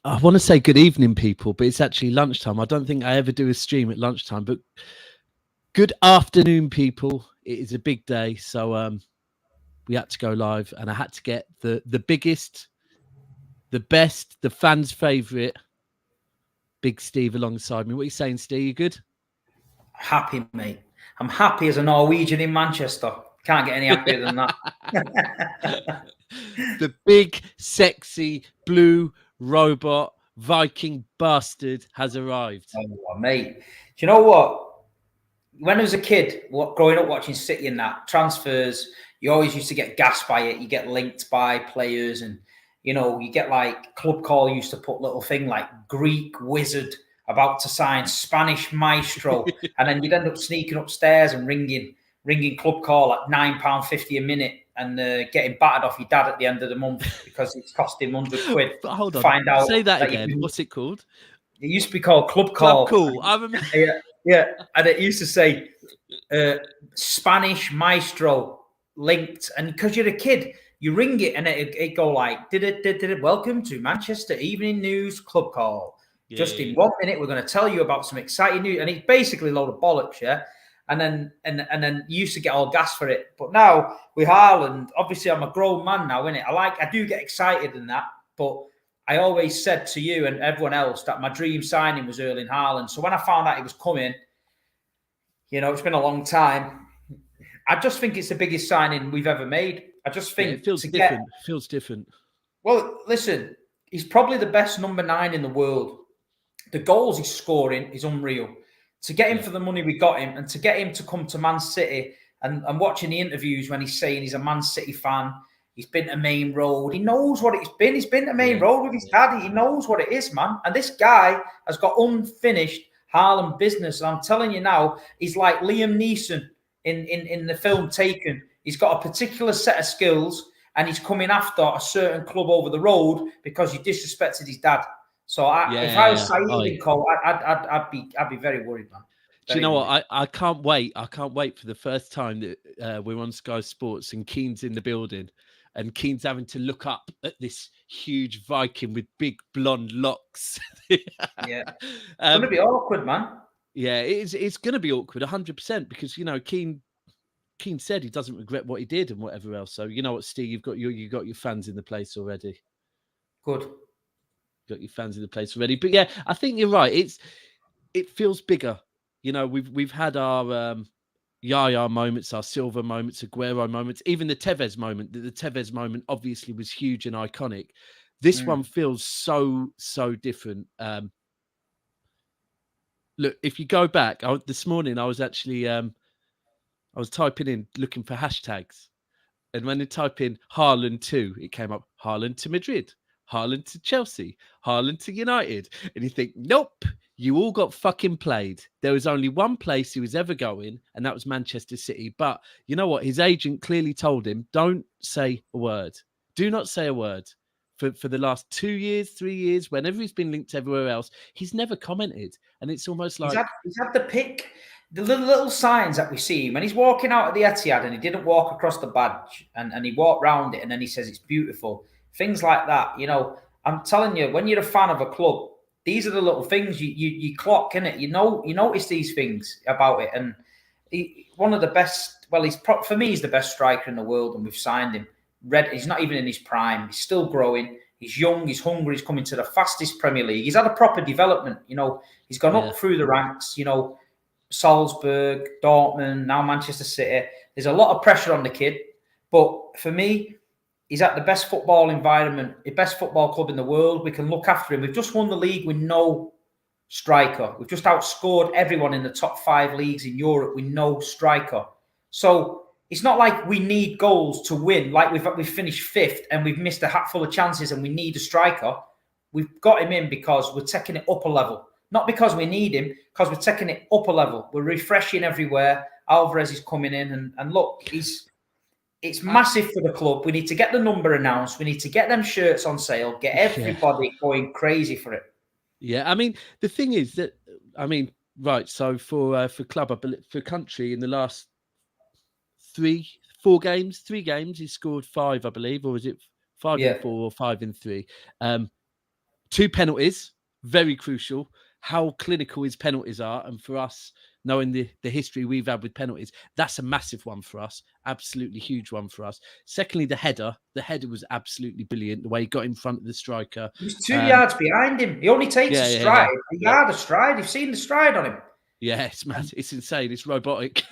I want to say good evening, people, but it's actually lunchtime. I don't think I ever do a stream at lunchtime, but good afternoon, people. It is a big day, so we had to go live, and I had to get the biggest, the best, the fans' favourite, Big Steve alongside me. What are you saying, Steve? You good? Happy, mate. I'm happy as a Norwegian in Manchester. Can't get any happier than that. The big, sexy, blue robot Viking bastard has arrived. Oh, mate. Do you know what? When I was a kid, growing up watching City and that, transfers, you always used to get gassed by it. You get linked by players and, you know, you get like Club Call used to put little thing like Greek wizard about to sign Spanish maestro. And then you'd end up sneaking upstairs and ringing Club Call at £9.50 a minute and getting battered off your dad at the end of the month because it's cost him £100. But hold on, find out say that again. What's it called? It used to be called Club Call. Club Call. I remember. Yeah, and it used to say Spanish maestro linked, and because you're a kid, you ring it and it go like, did it? Welcome to Manchester Evening News Club Call. Yeah, in 1 minute, we're going to tell you about some exciting news, and it's basically a load of bollocks, yeah. And then you used to get all gas for it, but now with Haaland, obviously I'm a grown man now, innit? I do get excited in that, but I always said to you and everyone else that my dream signing was Erling Haaland. So when I found out he was coming, you know, it's been a long time. I just think it's the biggest signing we've ever made. I just think it feels different. Feels different. Well, listen, he's probably the best number 9 in the world. The goals he's scoring is unreal. To get him for the money we got him, and to get him to come to Man City, and watching the interviews when he's saying he's a Man City fan. He's been to Main Road. He knows what it's been. He's been to Main Road with his daddy. He knows what it is, man. And this guy has got unfinished Haaland business. And I'm telling you now, he's like Liam Neeson in the film Taken. He's got a particular set of skills, and he's coming after a certain club over the road because he disrespected his dad. So if I was Saeed in Cole, I'd be very worried, man. Do you know what? I can't wait. I can't wait for the first time that we're on Sky Sports and Keane's in the building. And Keane's having to look up at this huge Viking with big blonde locks. Yeah. It's going to be awkward, man. Yeah, it's going to be awkward, 100%, because, you know, Keane said he doesn't regret what he did and whatever else. So, you know what, Steve, you got your fans in the place already. Good. Got your fans in the place already. But, yeah, I think you're right. It feels bigger. You know, we've had our... Yaya moments, our Silva moments, Aguero moments, even the Tevez moment. The Tevez moment obviously was huge and iconic. This one feels so different. Look, if you go back, this morning I was actually I was typing in looking for hashtags, and when you type in Haaland 2, it came up Haaland to Madrid, Haaland to Chelsea, Haaland to United, and you think, nope. You all got fucking played. There was only one place he was ever going, and that was Manchester City. But you know what? His agent clearly told him, don't say a word. Do not say a word. For the last 2 years, 3 years, whenever he's been linked everywhere else, he's never commented. And it's almost like... He's had the pick, the little signs that we see. When he's walking out of the Etihad and he didn't walk across the badge and he walked round it and then he says it's beautiful. Things like that, you know. I'm telling you, when you're a fan of a club, these are the little things you clock, innit? You notice these things about it. And one of the best, well, for me, he's the best striker in the world, and we've signed him. He's not even in his prime. He's still growing. He's young. He's hungry. He's coming to the fastest Premier League. He's had a proper development. You know, he's gone up through the ranks. You know, Salzburg, Dortmund, now Manchester City. There's a lot of pressure on the kid. But for me, he's at the best football environment, the best football club in the world. We can look after him. We've just won the league with no striker. We've just outscored everyone in the top 5 leagues in Europe with no striker. So it's not like we need goals to win. Like we've finished 5th and we've missed a hatful of chances and we need a striker. We've got him in because we're taking it up a level. Not because we need him, because we're taking it up a level. We're refreshing everywhere. Alvarez is coming in and look, it's massive for the club. We need to get the number announced. We need to get them shirts on sale, get everybody going crazy for it. Yeah, I mean, the thing is that, right, so for club, for country, in the last 3 games, he scored 5, I believe, or is it 5 in 4 or 5 in 3? 2 penalties, very crucial. How clinical his penalties are, and for us, knowing the history we've had with penalties, that's a massive one for us. Absolutely huge one for us. Secondly, the header. The header was absolutely brilliant. The way he got in front of the striker. He was 2 yards behind him. He only takes a stride, a yard of stride. You've seen the stride on him. Yeah, it's mad. It's insane. It's robotic.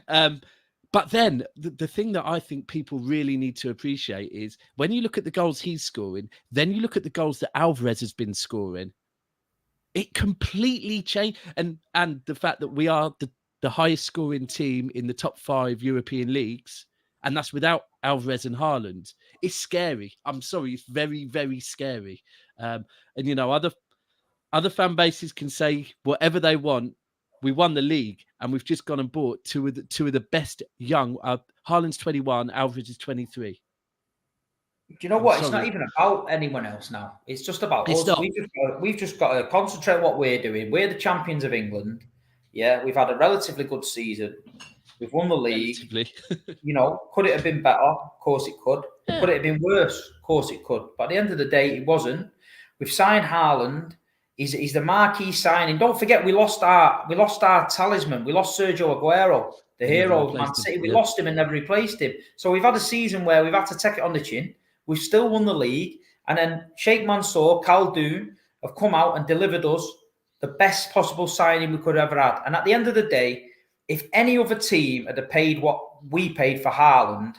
But then the thing that I think people really need to appreciate is when you look at the goals he's scoring, then you look at the goals that Alvarez has been scoring. It completely changed. And the fact that we are the highest scoring team in the top 5 European leagues, and that's without Alvarez and Haaland, it's scary. I'm sorry. It's very, very scary. And, you know, other fan bases can say whatever they want. We won the league, and we've just gone and bought two of the best young. Haaland's 21, Alvarez is 23. Do you know what? It's not even about anyone else now. It's just about us. We've just got to concentrate on what we're doing. We're the champions of England. Yeah, we've had a relatively good season. We've won the league. You know, could it have been better? Of course it could. Yeah. Could it have been worse? Of course it could. But at the end of the day, it wasn't. We've signed Haaland. He's the marquee signing. Don't forget, we lost our talisman. We lost Sergio Aguero, the hero of Man City. We lost him and never replaced him. So we've had a season where we've had to take it on the chin. We've still won the league. And then Sheikh Mansour, Khaldoon have come out and delivered us the best possible signing we could have ever had. And at the end of the day, if any other team had paid what we paid for Haaland,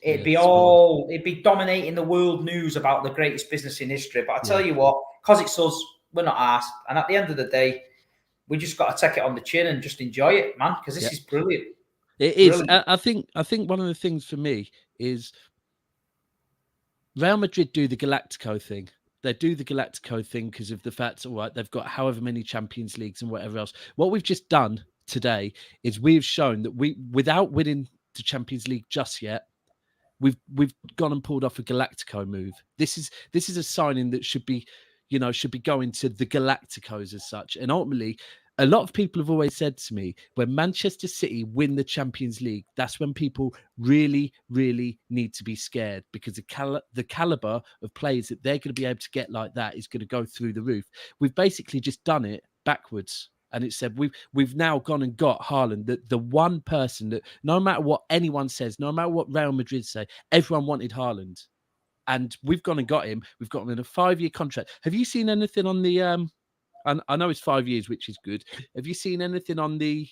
it'd be dominating the world news about the greatest business in history. But I tell you what, because it's us, we're not asked. And at the end of the day, we just got to take it on the chin and just enjoy it, man, because this is brilliant. It is. Brilliant. I think one of the things for me is Real Madrid do the Galactico thing. They do the Galactico thing because of the fact, all right, they've got however many Champions Leagues and whatever else. What we've just done today is we've shown that without winning the Champions League just yet, we've gone and pulled off a Galactico move. This is a signing that should be going to the Galacticos as such. And ultimately, a lot of people have always said to me, when Manchester City win the Champions League, that's when people really, really need to be scared, because the caliber of players that they're going to be able to get like that is going to go through the roof. We've basically just done it backwards. And it said we've now gone and got Haaland, the one person that no matter what anyone says, no matter what Real Madrid say, everyone wanted Haaland. And we've gone and got him. We've got him in a 5-year contract. Have you seen anything on the I know it's 5 years, which is good. Have you seen anything on the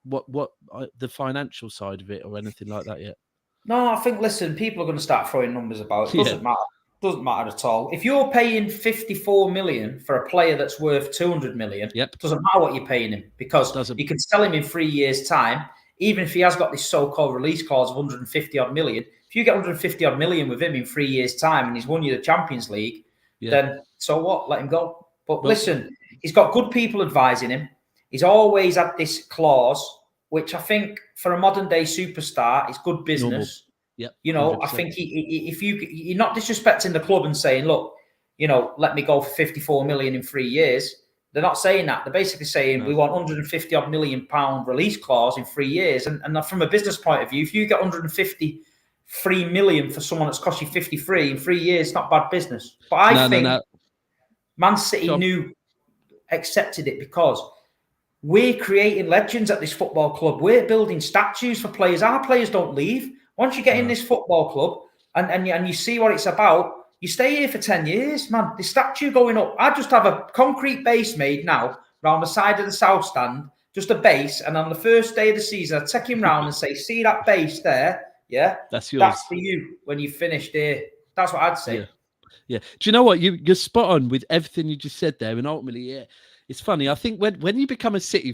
the financial side of it or anything like that yet? No, I think, listen, people are going to start throwing numbers about. It doesn't matter. Doesn't matter at all. If you're paying 54 million for a player that's worth 200 million, it doesn't matter what you're paying him, because you can sell him in 3 years' time, even if he has got this so-called release clause of 150 odd million. If you get 150 odd million with him in 3 years' time and he's won you the Champions League, then so what? Let him go. But listen, he's got good people advising him. He's always had this clause, which I think for a modern day superstar is good business. You know, 100%. I think if you're not disrespecting the club and saying, look, you know, let me go for 54 million in 3 years. They're not saying that. They're basically saying we want 150 odd million pound release clause in 3 years. And from a business point of view, if you get 153 million for someone that's cost you 53 in 3 years, it's not bad business. But I think Man City accepted it because we're creating legends at this football club. We're building statues for players. Our players don't leave. Once you get in this football club and you see what it's about, you stay here for 10 years, man. The statue going up. I just have a concrete base made now around the side of the south stand, just a base. And on the first day of the season, I take him round and say, see that base there? Yeah. That's yours. That's for you when you finished here. That's what I'd say. Yeah. Do you know what? You're spot on with everything you just said there. And ultimately, it's funny. I think when you become a City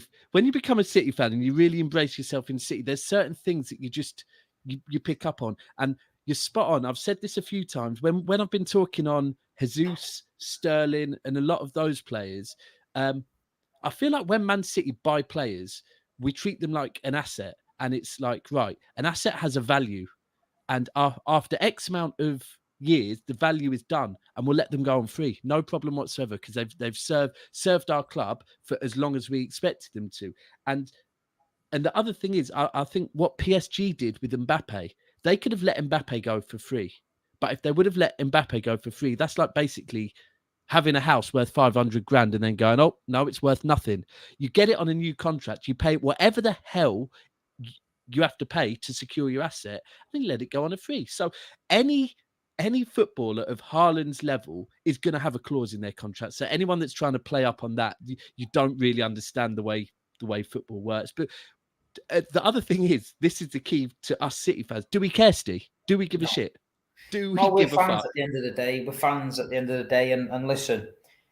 fan and you really embrace yourself in City, there's certain things that you pick up on, and you're spot on. I've said this a few times when I've been talking on Jesus, Sterling, and a lot of those players. I feel like when Man City buy players, we treat them like an asset, and it's like, right, an asset has a value, and after X amount of years, the value is done, and we'll let them go on free, no problem whatsoever, because they've served our club for as long as we expected them to. And the other thing is, I think what PSG did with Mbappe, they could have let Mbappe go for free. But if they would have let Mbappe go for free, that's like basically having a house worth 500 grand and then going, oh, no, it's worth nothing. You get it on a new contract. You pay whatever the hell you have to pay to secure your asset, and then let it go on a free. So any footballer of Haaland's level is going to have a clause in their contract. So anyone that's trying to play up on that, you don't really understand the way football works. But the other thing is, this is the key to us City fans. Do we care, Steve? Do we give a shit? Do we we're give a fans fuck? at the end of the day. We're fans at the end of the day. And listen,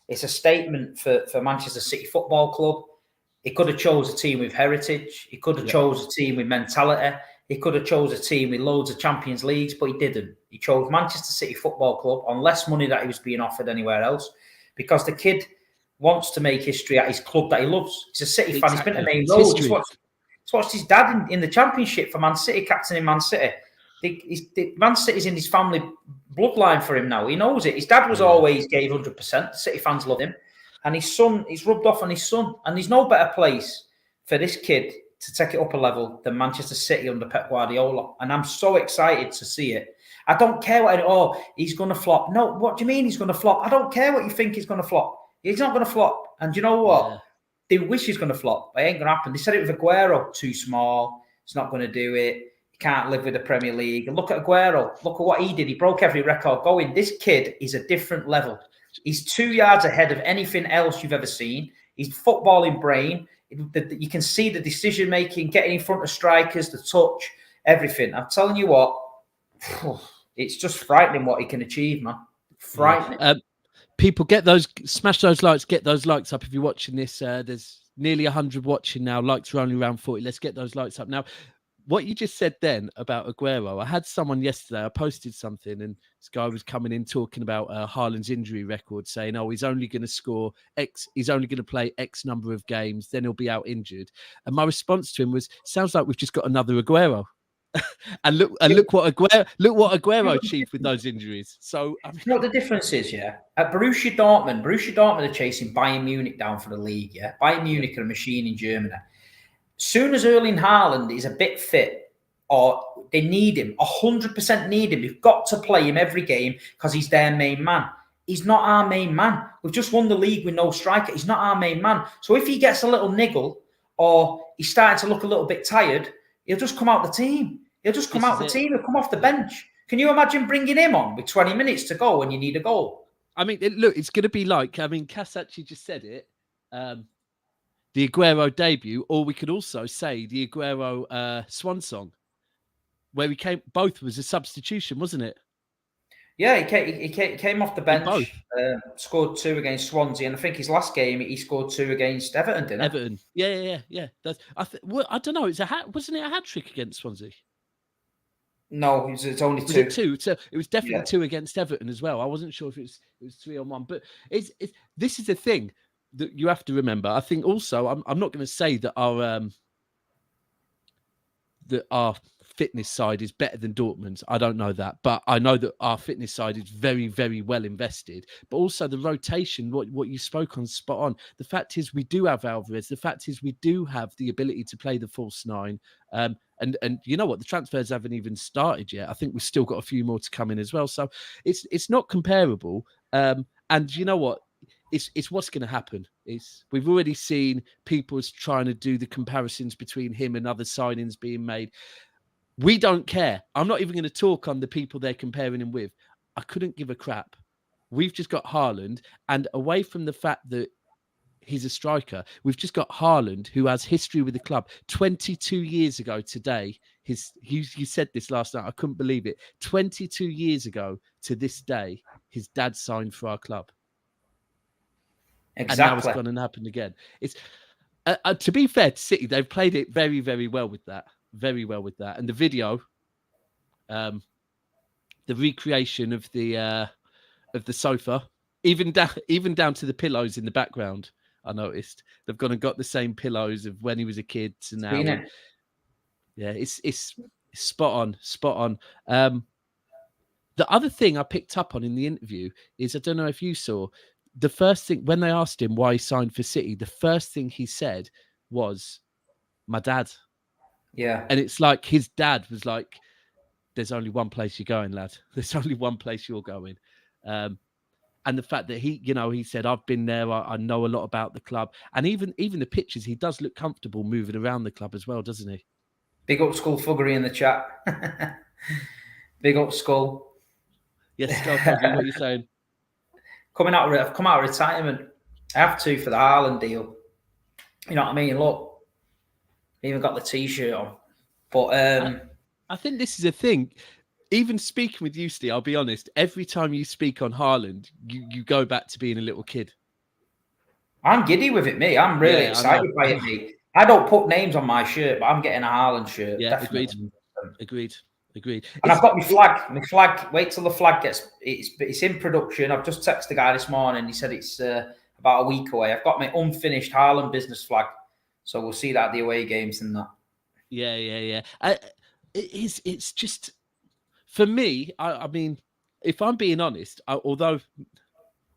it's a statement for Manchester City Football Club. He could have chose a team with heritage. He could have chose a team with mentality. He could have chose a team with loads of Champions Leagues, but he didn't. He chose Manchester City Football Club on less money that he was being offered anywhere else, because the kid wants to make history at his club that he loves. He's a City fan. He's been to Main Road. He's watched his dad in the Championship for Man City, captaining Man City. Man City's in his family bloodline for him now. He knows it. His dad was always gave 100%. City fans love him. And his son, he's rubbed off on his son. And there's no better place for this kid to take it up a level than Manchester City under Pep Guardiola. And I'm so excited to see it. I don't care he's going to flop. No, what do you mean he's going to flop? I don't care what you think he's going to flop. He's not going to flop. And you know what? Yeah. They wish he's going to flop, but it ain't going to happen. They said it with Aguero, too small. He's not going to do it. He can't live with the Premier League. And look at Aguero. Look at what he did. He broke every record going. This kid is a different level. He's 2 yards ahead of anything else you've ever seen. He's footballing brain. You can see the decision-making, getting in front of strikers, the touch, everything. I'm telling you what, it's just frightening what he can achieve, man. Frightening. People, smash those likes, get those likes up if you're watching this. There's nearly 100 watching now. Likes are only around 40. Let's get those likes up. Now, what you just said then about Aguero, I had someone yesterday, I posted something, and this guy was coming in talking about Haaland's injury record, saying, oh, he's only going to score X, he's only going to play X number of games, then he'll be out injured. And my response to him was, sounds like we've just got another Aguero. and look what Aguero achieved with those injuries. So I mean, you know what the difference is, yeah? At Borussia Dortmund are chasing Bayern Munich down for the league, yeah? Bayern Munich are a machine in Germany. Soon as Erling Haaland is a bit fit, or they need him, 100% need him, they've got to play him every game because he's their main man. He's not our main man. We've just won the league with no striker. He's not our main man. So if he gets a little niggle or he's starting to look a little bit tired, he'll just come out the team. He'll just come out the team. He'll come off the bench. Can you imagine bringing him on with 20 minutes to go when you need a goal? I mean, it's going to be like, Cass actually just said it. The Aguero debut, or we could also say the Aguero swan song, where both was a substitution, wasn't it? Yeah, he came off the bench, scored 2 against Swansea, and I think his last game he scored 2 against Everton, didn't he? Everton, yeah. I don't know. Wasn't it a hat trick against Swansea? No, it's only 2. Was it 2? So it was definitely 2 against Everton as well. I wasn't sure if it was 3 on 1, but this is the thing that you have to remember. I think also I'm not going to say that our fitness side is better than Dortmund's. I don't know that, but I know that our fitness side is very, very well invested. But also the rotation, what you spoke on, spot on. The fact is we do have Alvarez. The fact is we do have the ability to play the false 9. And you know what? The transfers haven't even started yet. I think we've still got a few more to come in as well. So it's not comparable. And you know what? It's what's going to happen. We've already seen people trying to do the comparisons between him and other signings being made. We don't care. I'm not even going to talk on the people they're comparing him with. I couldn't give a crap. We've just got Haaland, and away from the fact that he's a striker, we've just got Haaland, who has history with the club. 22 years ago today, you said this last night, I couldn't believe it. 22 years ago to this day, his dad signed for our club. Exactly. And now it's gone and happened again. It's to be fair to City, they've played it very, very well with that. Very well with that. And the video, the recreation of the sofa, even down to the pillows in the background, I noticed they've gone and got the same pillows of when he was a kid to now. Yeah, it's spot on. The other thing I picked up on in the interview is, I don't know if you saw, the first thing when they asked him why he signed for City, the first thing he said was, "My dad." Yeah. And it's like his dad was like, "There's only one place you're going, lad. There's only one place you're going." And the fact that he said, I've been there, I know a lot about the club. And even the pictures, he does look comfortable moving around the club as well, doesn't he? Big up Skull Fuggery in the chat. Big up Skull. Yes, Skull Fuggery, what are you saying? I've come out of retirement. I have to for the Haaland deal. You know what I mean? Look, even got the T-shirt on. But I think this is a thing. Even speaking with you, Steve, I'll be honest, every time you speak on Haaland, you go back to being a little kid. I'm giddy with it, mate. I'm really excited by it, mate. I don't put names on my shirt, but I'm getting a Haaland shirt. Yeah, definitely. Agreed. And I've got my flag. My flag. Wait till the flag gets. It's in production. I've just texted the guy this morning. He said it's about a week away. I've got my unfinished Haaland business flag, so we'll see that at the away games and that. Yeah. It's just for me. I mean, if I'm being honest, although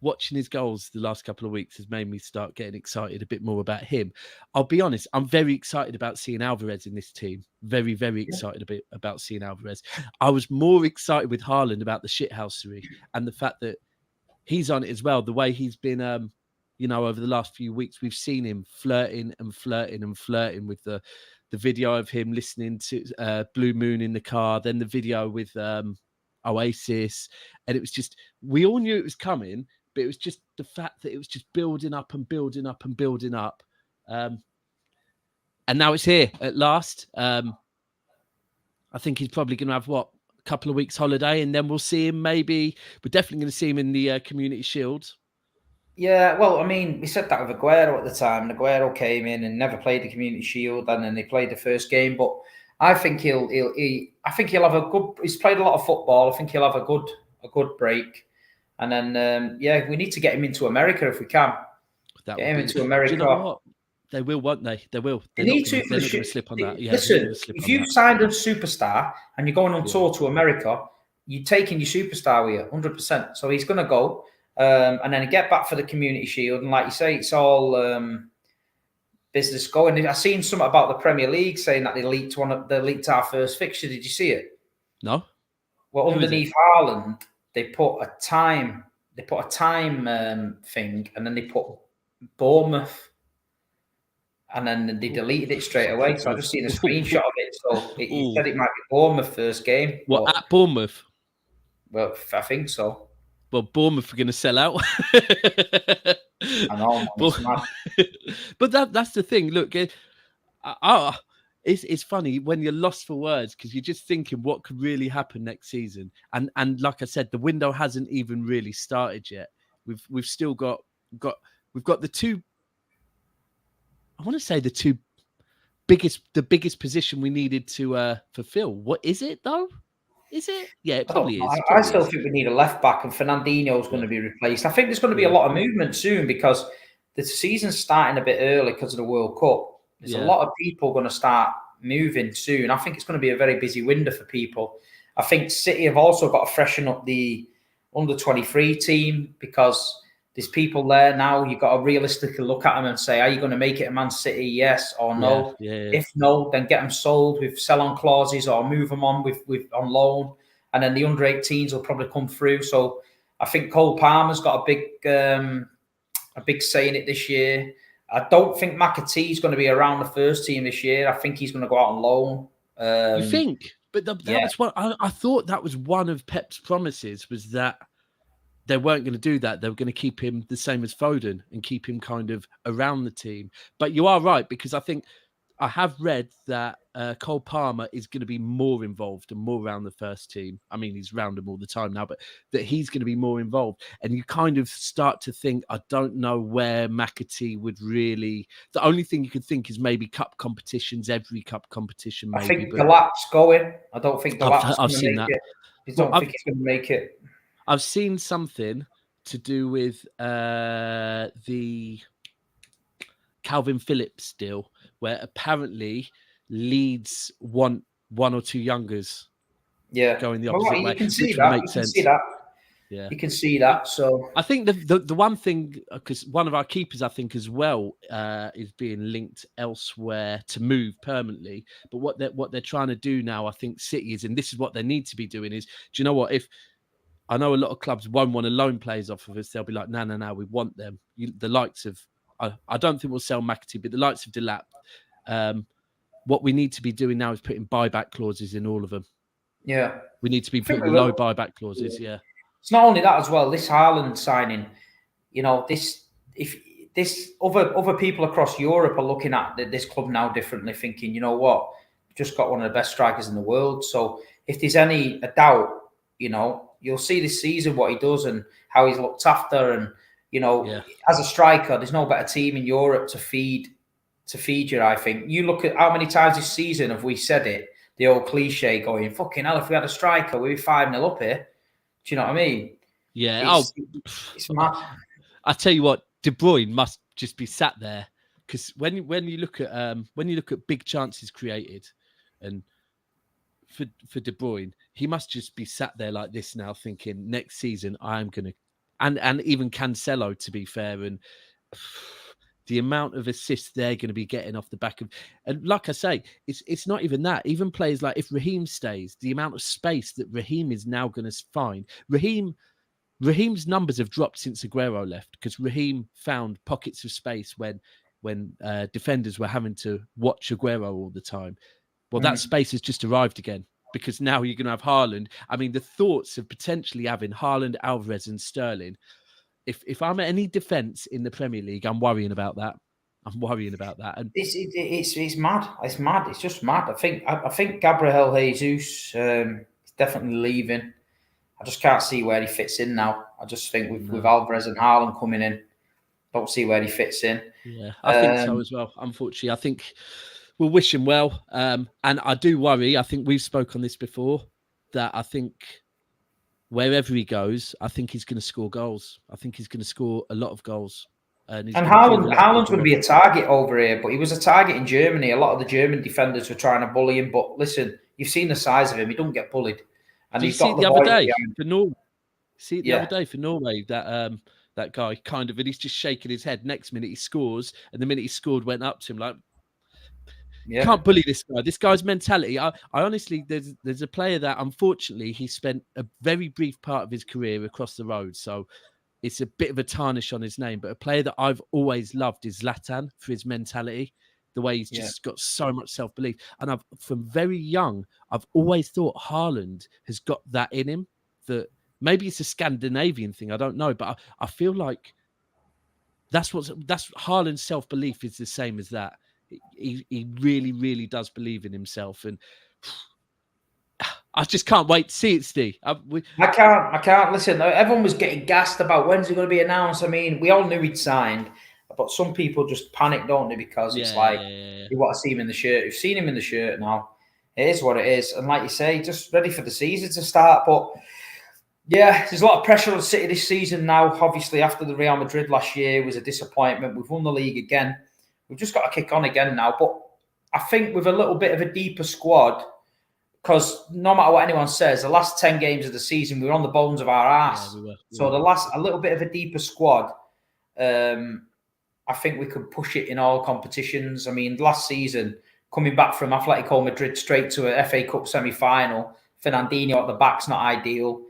watching his goals the last couple of weeks has made me start getting excited a bit more about him. I'll be honest, I'm very excited about seeing Alvarez in this team. Very, very excited about seeing Alvarez. I was more excited with Haaland about the shithousery and the fact that he's on it as well. The way he's been, over the last few weeks, we've seen him flirting with the video of him listening to Blue Moon in the car, then the video with Oasis. And it was just, we all knew it was coming, but it was just the fact that it was just building up. And now it's here at last. I think he's probably going to have, a couple of weeks holiday, and then we'll see him we're definitely going to see him in the Community Shield. Yeah, well, I mean, we said that with Aguero at the time. Aguero came in and never played the Community Shield, and then they played the first game. But I think he'll have a good. He's played a lot of football. I think he'll have a good break. And then, we need to get him into America if we can. Get him into America. Do you know what? They will, won't they? They will. They need to. They're not going to slip on that. Yeah, listen, if you've signed a superstar and you're going on tour to America, you're taking your superstar with you, 100%. So he's going to go, and then get back for the Community Shield. And like you say, it's all business going. I've seen something about the Premier League saying that they leaked our first fixture. Did you see it? No. Well, underneath Haaland, they put a time thing, and then they put Bournemouth, and then they deleted it straight away. So I've just seen a screenshot of it. So it said it might be Bournemouth first game. What, at Bournemouth? Well, I think so. Well, Bournemouth are going to sell out. I know, but that's the thing. Look, it's funny when you're lost for words because you're just thinking what could really happen next season. And like I said, the window hasn't even really started yet. We've still got the two. I want to say the biggest position we needed to fulfill. What is it though? Is it? Yeah, it probably is. I still think we need a left back, and Fernandinho's going to be replaced. I think there's going to be a lot of movement soon because the season's starting a bit early because of the World Cup. There's a lot of people going to start moving soon. I think it's going to be a very busy window for people. I think City have also got to freshen up the under-23 team because there's people there now. You've got to realistically look at them and say, are you going to make it a Man City, yes or no? Yeah. If no, then get them sold with sell-on clauses or move them on with on loan. And then the under-18s will probably come through. So I think Cole Palmer's got a big say in it this year. I don't think McAtee's going to be around the first team this year. I think he's going to go out on loan. You think? But that was what I thought. That was one of Pep's promises, was that they weren't going to do that. They were going to keep him the same as Foden and keep him kind of around the team. But you are right, because I think I have read that Cole Palmer is going to be more involved and more around the first team. I mean, he's around them all the time now, but that he's going to be more involved. And you kind of start to think, I don't know where McAtee would really... The only thing you could think is maybe cup competitions, every cup competition. Maybe, I think Galap's going. I don't think Galap's I've seen that. I don't think he's going to make it. I've seen something to do with the Calvin Phillips deal, where apparently Leeds want one or two youngers going the opposite way. You can see that. Makes sense. Yeah, you can see that. So I think the one thing, because one of our keepers, I think as well, is being linked elsewhere to move permanently. But what they're trying to do now, I think City is, and this is what they need to be doing, is, do you know what? If I know a lot of clubs won't want to loan players off of us. They'll be like, no, we want them. The likes of, I don't think we'll sell McAtee, but the likes of Delap. What we need to be doing now is putting buyback clauses in all of them. Yeah. We need to be putting low buyback clauses, yeah. It's not only that as well, this Haaland signing, you know, other people across Europe are looking at this club now differently, thinking, you know what, we've just got one of the best strikers in the world. So if there's any doubt, you know, you'll see this season what he does and how he's looked after. And, you know, as a striker, there's no better team in Europe to feed you, I think. You look at how many times this season have we said it, the old cliche going, fucking hell, if we had a striker, we'd be 5-0 up here. Do you know what I mean? Yeah. It's mad. I tell you what, De Bruyne must just be sat there, because when you look at big chances created, and for De Bruyne, he must just be sat there like this now, thinking next season I'm gonna, and even Cancelo, to be fair, and the amount of assists they're going to be getting off the back of, and like I say, it's not even that. Even players like, if Raheem stays, the amount of space that Raheem is now going to find. Raheem's numbers have dropped since Aguero left, because Raheem found pockets of space when defenders were having to watch Aguero all the time. Well, that space has just arrived again, because now you're going to have Haaland. I mean, the thoughts of potentially having Haaland, Alvarez and Sterling. If I'm at any defence in the Premier League, I'm worrying about that. And it's mad. It's mad. It's just mad. I think Gabriel Jesus is definitely leaving. I just can't see where he fits in now. I just think with Alvarez and Haaland coming in, don't see where he fits in. Yeah, I think so as well. Unfortunately, I think we'll wish him well. And I do worry. I think we've spoken on this before, that I think wherever he goes, I think he's going to score goals. I think he's going to score a lot of goals. And Haaland's going to be a target over here, but he was a target in Germany. A lot of the German defenders were trying to bully him. But listen, you've seen the size of him. He don't get bullied. And he's got the other day for Norway. The other day for Norway, that guy kind of, and he's just shaking his head. Next minute he scores, and the minute he scored, went up to him like, can't bully this guy. This guy's mentality. I honestly, there's a player that unfortunately he spent a very brief part of his career across the road, so it's a bit of a tarnish on his name. But a player that I've always loved is Zlatan, for his mentality, the way he's just got so much self-belief. And from very young, I've always thought Haaland has got that in him. That maybe it's a Scandinavian thing, I don't know, but I feel like that's Haaland's self-belief is the same as that. He really, really does believe in himself, and I just can't wait to see it, Steve. I can't. Listen, everyone was getting gassed about when's it going to be announced. I mean, we all knew he'd signed, but some people just panic, don't they? Because it's you want to see him in the shirt. You've seen him in the shirt now. It is what it is. And like you say, just ready for the season to start. But yeah, there's a lot of pressure on City this season now. Obviously, after the Real Madrid last year was a disappointment. We've won the league again. We've just got to kick on again now. But I think with a little bit of a deeper squad, because no matter what anyone says, the last 10 games of the season, we were on the bones of our arse. Yeah, we were. So a little bit of a deeper squad, I think we could push it in all competitions. I mean, last season, coming back from Atletico Madrid straight to a FA Cup semi-final, Fernandinho at the back's not ideal.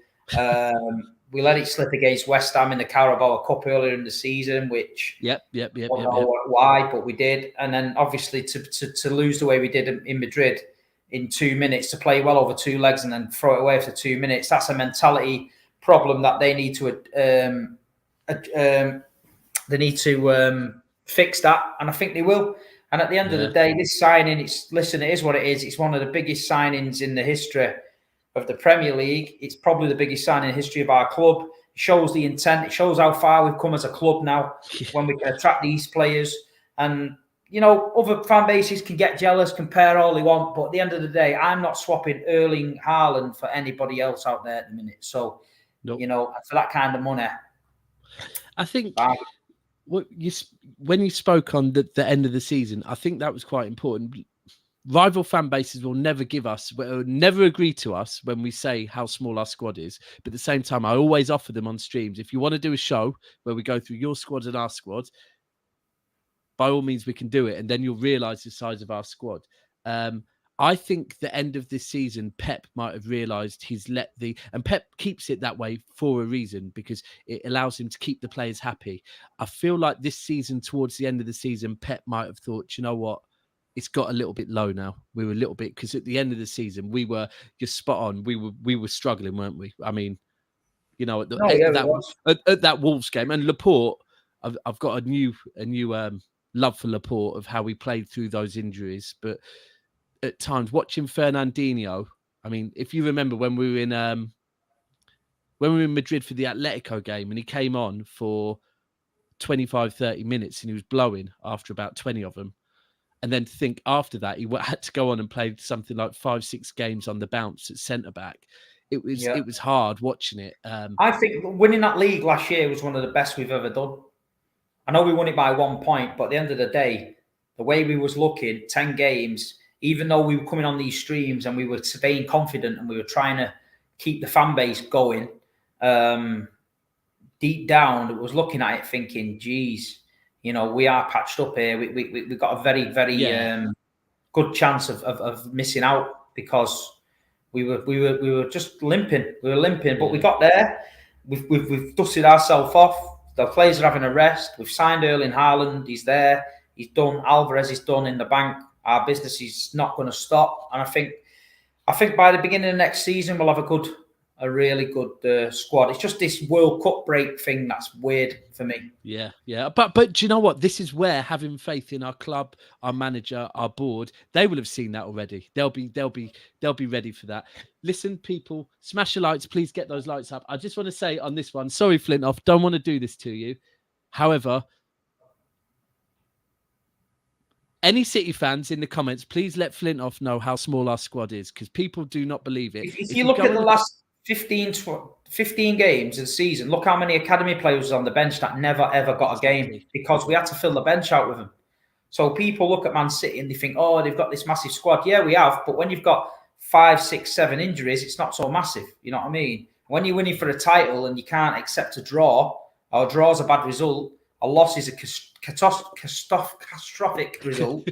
We let it slip against West Ham in the Carabao Cup earlier in the season, which I don't know why, but we did. And then obviously to lose the way we did in Madrid in 2 minutes, to play well over two legs and then throw it away after 2 minutes, that's a mentality problem that they need to fix that, and I think they will. And at the end of the day, this signing, it is what it is. It's one of the biggest signings in the history of the Premier League. It's probably the biggest signing in the history of our club. It shows the intent. It shows how far we've come as a club now when we can attract these players. And, you know, other fan bases can get jealous, compare all they want. But at the end of the day, I'm not swapping Erling Haaland for anybody else out there at the minute. So, you know, for that kind of money. I think when you spoke on the end of the season, I think that was quite important. Rival fan bases will never never agree to us when we say how small our squad is. But at the same time, I always offer them on streams, if you want to do a show where we go through your squad and our squad, by all means, we can do it. And then you'll realise the size of our squad. I think the end of this season, Pep might have realised and Pep keeps it that way for a reason, because it allows him to keep the players happy. I feel like this season, towards the end of the season, Pep might have thought, you know what, it's got a little bit low now. We were a little bit, because at the end of the season, we were just spot on. We were struggling, weren't we? I mean, you know, at that Wolves game, and Laporte, I've got a new love for Laporte, of how we played through those injuries, but at times watching Fernandinho, I mean, if you remember when we were in Madrid for the Atletico game, and he came on for 25, 30 minutes and he was blowing after about 20 of them. And then think after that, he had to go on and play something like 5, 6 games on the bounce at centre-back. It was hard watching it. I think winning that league last year was one of the best we've ever done. I know we won it by 1 point, but at the end of the day, the way we was looking, 10 games, even though we were coming on these streams and we were staying confident and we were trying to keep the fan base going, deep down, it was looking at it thinking, geez, you know, we are patched up here. We got a very, very good chance of missing out, because we were just limping. We were limping, but we got there. We've dusted ourselves off. The players are having a rest. We've signed ERLING HAALAND. He's there. He's done. Alvarez is done in the bank. Our business is not going to stop. And I think by the beginning of next season, we'll have a really good squad. It's just this World Cup break thing that's weird for me. Yeah. But do you know what? This is where having faith in our club, our manager, our board, they will have seen that already. They'll be ready for that. Listen, people, smash the lights. Please get those lights up. I just want to say on this one, sorry, Flintoff, don't want to do this to you. However, any City fans in the comments, please let Flintoff know how small our squad is, because people do not believe it. If you look at the last 15 games of the season, look how many academy players on the bench that never, ever got a game, because we had to fill the bench out with them. So people look at Man City and they think, oh, they've got this massive squad. Yeah, we have. But when you've got 5, 6, 7 injuries, it's not so massive. You know what I mean? When you're winning for a title and you can't accept a draw, or a draw's a bad result, a loss is a catastrophic result.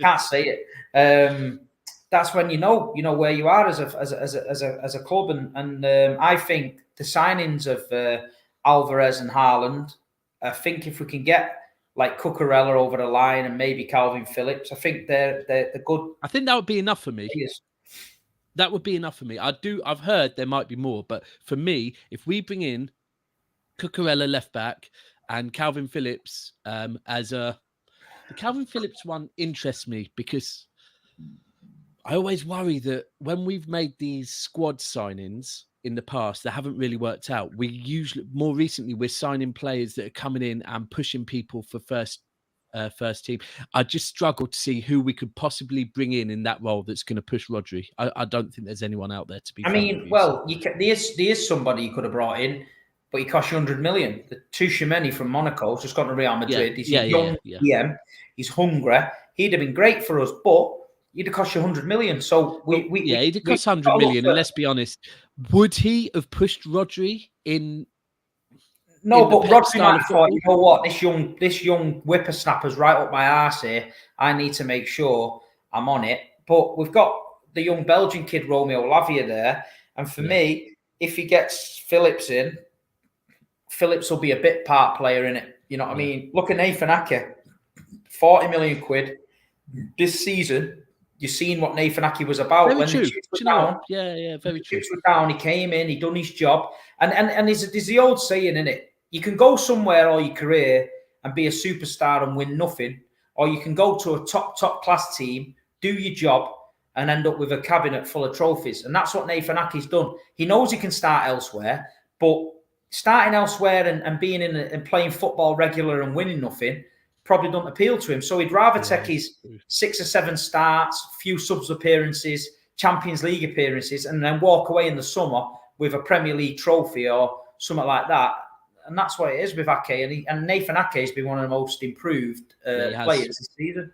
Can't say it. That's when you know where you are as a club, and I think the signings of Alvarez and Haaland, I think if we can get like Cucurella over the line and maybe Calvin Phillips, I think they're good. I think that would be enough for me. Yes. That would be enough for me. I've heard there might be more, but for me, if we bring in Cucurella left back and Calvin Phillips the Calvin Phillips one interests me, because I always worry that when we've made these squad signings in the past that haven't really worked out, more recently we're signing players that are coming in and pushing people for first team. I just struggle to see who we could possibly bring in that role that's going to push Rodri. I don't think there's anyone out there, to be. There's somebody you could have brought in, but he cost you 100 million. The Tchouaméni from Monaco has just gone to Real Madrid. He's a young DM. He's hungry. He'd have been great for us, but he'd have cost you 100 million. So he'd have cost 100 million. And let's be honest, would he have pushed Rodri in? No, but Rodri might have thought, you know what, this young whippersnapper's right up my arse here. I need to make sure I'm on it. But we've got the young Belgian kid Romeo Lavia there, and for me, if he gets Phillips in, Phillips will be a bit part player in it. You know what I mean? Look at Nathan Ake, 40 million quid this season. You've seen what Nathan Ake was about. Very true. Very true. Chips were down. He came in. He done his job. And there's the old saying, in it. You can go somewhere all your career and be a superstar and win nothing, or you can go to a top class team, do your job, and end up with a cabinet full of trophies. And that's what Nathan Ake's done. He knows he can start elsewhere, but starting elsewhere and being in and playing football regular and winning nothing probably don't appeal to him. So he'd rather take his 6 or 7 starts, few subs appearances, Champions League appearances, and then walk away in the summer with a Premier League trophy or something like that. And that's what it is with Ake. And Nathan Ake has been one of the most improved players this season.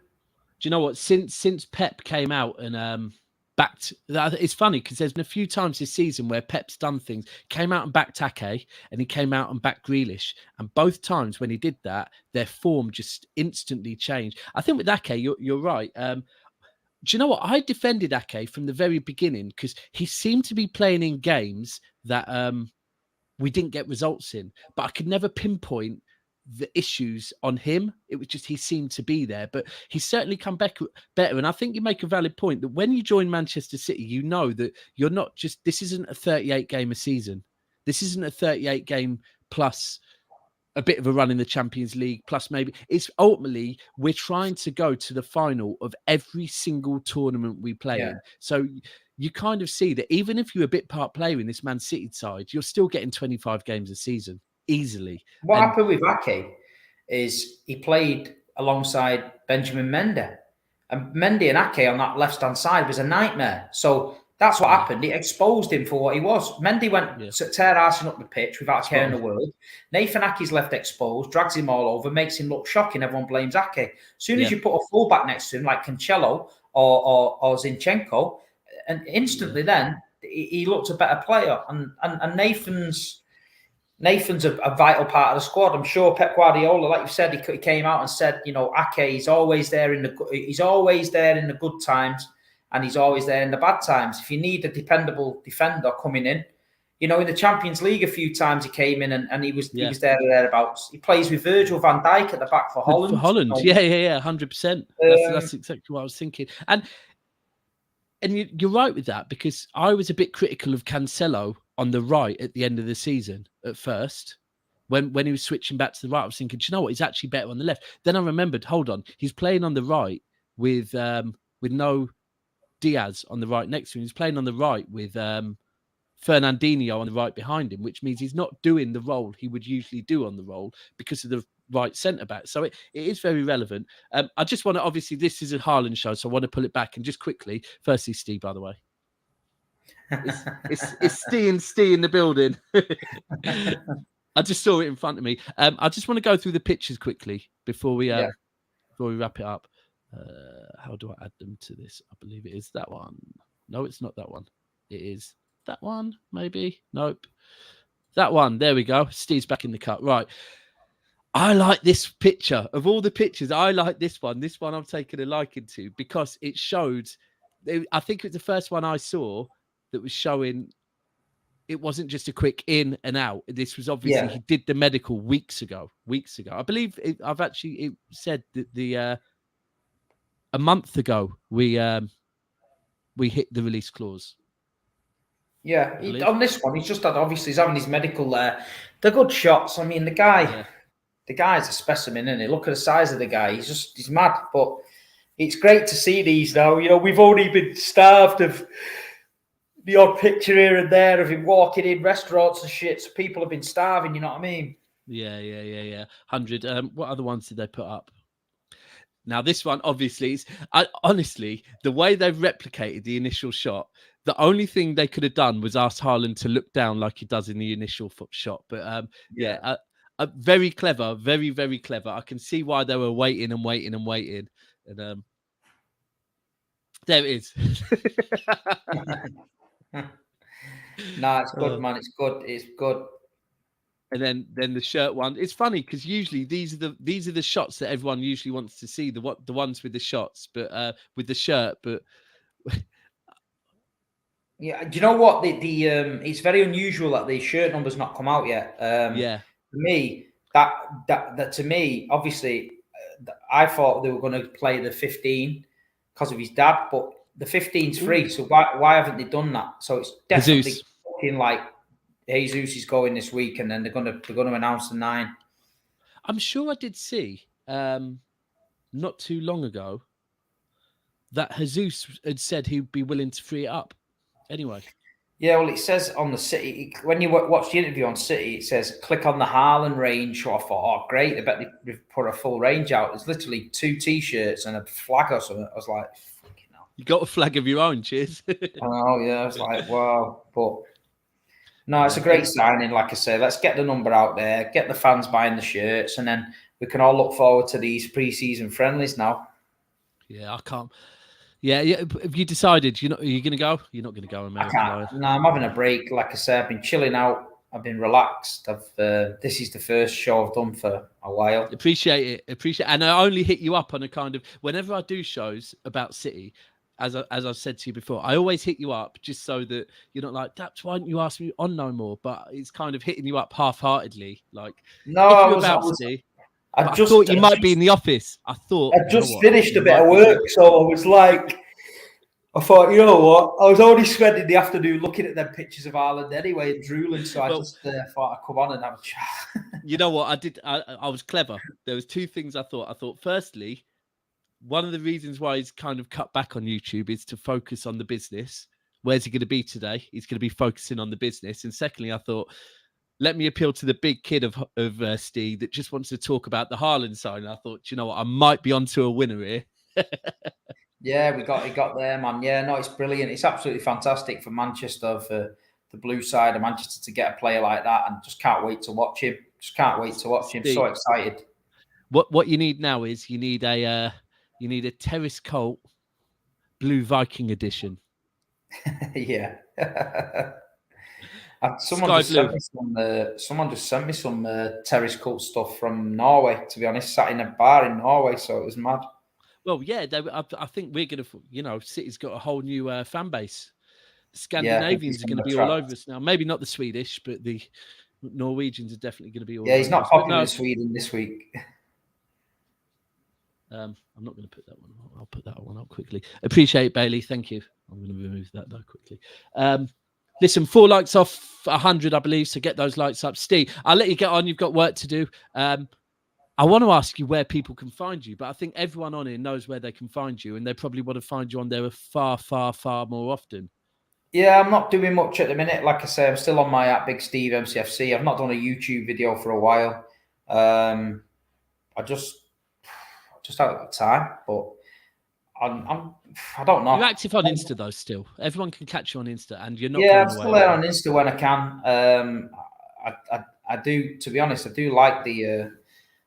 Do you know what? Since Pep came out and backed, it's funny because there's been a few times this season where Pep's done things, came out and backed Ake, and he came out and backed Grealish. And both times when he did that, their form just instantly changed. I think with Ake, you're right. do you know what? I defended Ake from the very beginning because he seemed to be playing in games that we didn't get results in, but I could never pinpoint the issues on him. It was just he seemed to be there, but he's certainly come back better. And I think you make a valid point that when you join Manchester City, you know that you're not just, this isn't a 38 game a season. This isn't a 38 game plus a bit of a run in the Champions League, plus maybe it's ultimately we're trying to go to the final of every single tournament we play in. So you kind of see that even if you're a bit part player in this Man City side, you're still getting 25 games a season easily. What happened with Ake is he played alongside Benjamin Mendy. And Mendy and Ake on that left-hand side was a nightmare. So that's what happened. It exposed him for what he was. Mendy went to tear arsing up the pitch without a care in the world. Nathan Ake's left exposed, drags him all over, makes him look shocking. Everyone blames Ake. As soon as you put a fullback next to him, like Cancelo or Zinchenko, and instantly then he looked a better player. And Nathan's a vital part of the squad. I'm sure Pep Guardiola, like you said, he came out and said, you know, Ake is always there in the good times. And he's always there in the bad times. If you need a dependable defender coming in, you know, in the Champions League a few times he came in and he was there or thereabouts. He plays with Virgil van Dijk at the back for Holland. For Holland, you know? yeah, 100%. That's exactly what I was thinking. And you're right with that, because I was a bit critical of Cancelo on the right at the end of the season at first. When he was switching back to the right, I was thinking, do you know what? He's actually better on the left. Then I remembered, hold on, he's playing on the right with no Diaz on the right next to him. He's playing on the right with Fernandinho on the right behind him, which means he's not doing the role he would usually do on the role because of the right centre-back. So it is very relevant. I just want to, obviously, this is a Haaland show, so I want to pull it back. And just quickly, firstly, Steve, by the way. It's Steve in the building. I just saw it in front of me. I just want to go through the pictures quickly before we wrap it up. How do I add them to this? I believe it is that one. No, it's not that one. It is that one, maybe. Nope. That one. There we go. Steve's back in the cut. Right. I like this picture. Of all the pictures, I like this one. This one I've taken a liking to because it showed, I think it was the first one I saw that was showing it wasn't just a quick in and out. This was obviously, he did the medical weeks ago. I believe it said that a month ago, we hit the release clause. Yeah, on this one, he's having his medical there. They're good shots. I mean, the guy's a specimen, isn't he? Look at the size of the guy. He's mad. But it's great to see these now. You know, we've only been starved of the odd picture here and there of him walking in restaurants and shit. So people have been starving. You know what I mean? Yeah. 100. What other ones did they put up? Now, this one, obviously, honestly, the way they've replicated the initial shot, the only thing they could have done was ask Haaland to look down like he does in the initial shot. But very clever, very, very clever. I can see why they were waiting. And there it is. No, it's good, man. It's good. And then the shirt one. It's funny because usually these are the shots that everyone usually wants to see. The ones with the shots, but with the shirt. But yeah, do you know what? The it's very unusual that the shirt number's not come out yet. For me, that to me, obviously, I thought they were going to play the 15 because of his dad, but the 15's free. So why haven't they done that? So it's definitely looking like Jesus is going this week, and then they're going to announce the 9. I'm sure I did see not too long ago that Jesus had said he'd be willing to free it up. Anyway, yeah. Well, it says on the City when you watch the interview on City, it says click on the Haaland range. So I thought, oh, great! I bet they've put a full range out. It's literally 2 T-shirts and a flag or something. I was like, fucking hell. You got a flag of your own, cheers. Oh yeah, I was like, wow, but. No, it's a great signing. Like I say, let's get the number out there, get the fans buying the shirts, and then we can all look forward to these pre-season friendlies now. Yeah, I can't. Yeah. Have you decided are you going to go? You're not going to go, America. I can't. No, I'm having a break. Like I say, I've been chilling out. I've been relaxed. This is the first show I've done for a while. Appreciate it. And I only hit you up on a kind of whenever I do shows about City. as I've said to you before, I always hit you up just so that you're not like, that's why don't you ask me on no more? But it's kind of hitting you up half-heartedly. Like, No, if you're about to see, but I thought you might be in the office. I thought, I you know just what, finished you a bit might of be in the work, office. so I was like, I thought, you know what? I was only spending the afternoon looking at them pictures of Haaland anyway and drooling, so I just thought I'd come on and have a chat. You know what I did? I was clever. There was two things I thought. I thought, firstly, one of the reasons why he's kind of cut back on YouTube is to focus on the business. Where's he going to be today? He's going to be focusing on the business. And secondly, I thought, let me appeal to the big kid of Steve that just wants to talk about the Haaland sign. I thought, you know what, I might be onto a winner here. Yeah, he got there, man. Yeah, no, it's brilliant. It's absolutely fantastic for Manchester, for the blue side of Manchester to get a player like that, and just can't wait to watch him. Just can't wait to watch him. Steve, So excited. What you need now is you need a Terrace Colt Blue Viking edition. Yeah. Sky blue. Someone just sent me some Terrace Cult stuff from Norway, to be honest, sat in a bar in Norway, so it was mad. Well, yeah, I think we're going to, City's got a whole new fan base. The Scandinavians are going to be all over us now. Maybe not the Swedish, but the Norwegians are definitely going to be all over us. Yeah, he's not popular in Sweden this week. I'm not going to put that one on. I'll put that one up quickly. Appreciate it, Bailey. Thank you. I'm going to remove that though quickly. Listen, 4 likes off 100, I believe. So get those likes up. Steve, I'll let you get on. You've got work to do. I want to ask you where people can find you, but I think everyone on here knows where they can find you, and they probably want to find you on there far, far, far more often. Yeah, I'm not doing much at the minute. Like I say, I'm still on my Big Steve MCFC. I've not done a YouTube video for a while. I just haven't got time, but I don't know. You're active on Insta though, still. Everyone can catch you on Insta, and you're not. Yeah, I'm still there on Insta when I can. I do, to be honest, I do like the.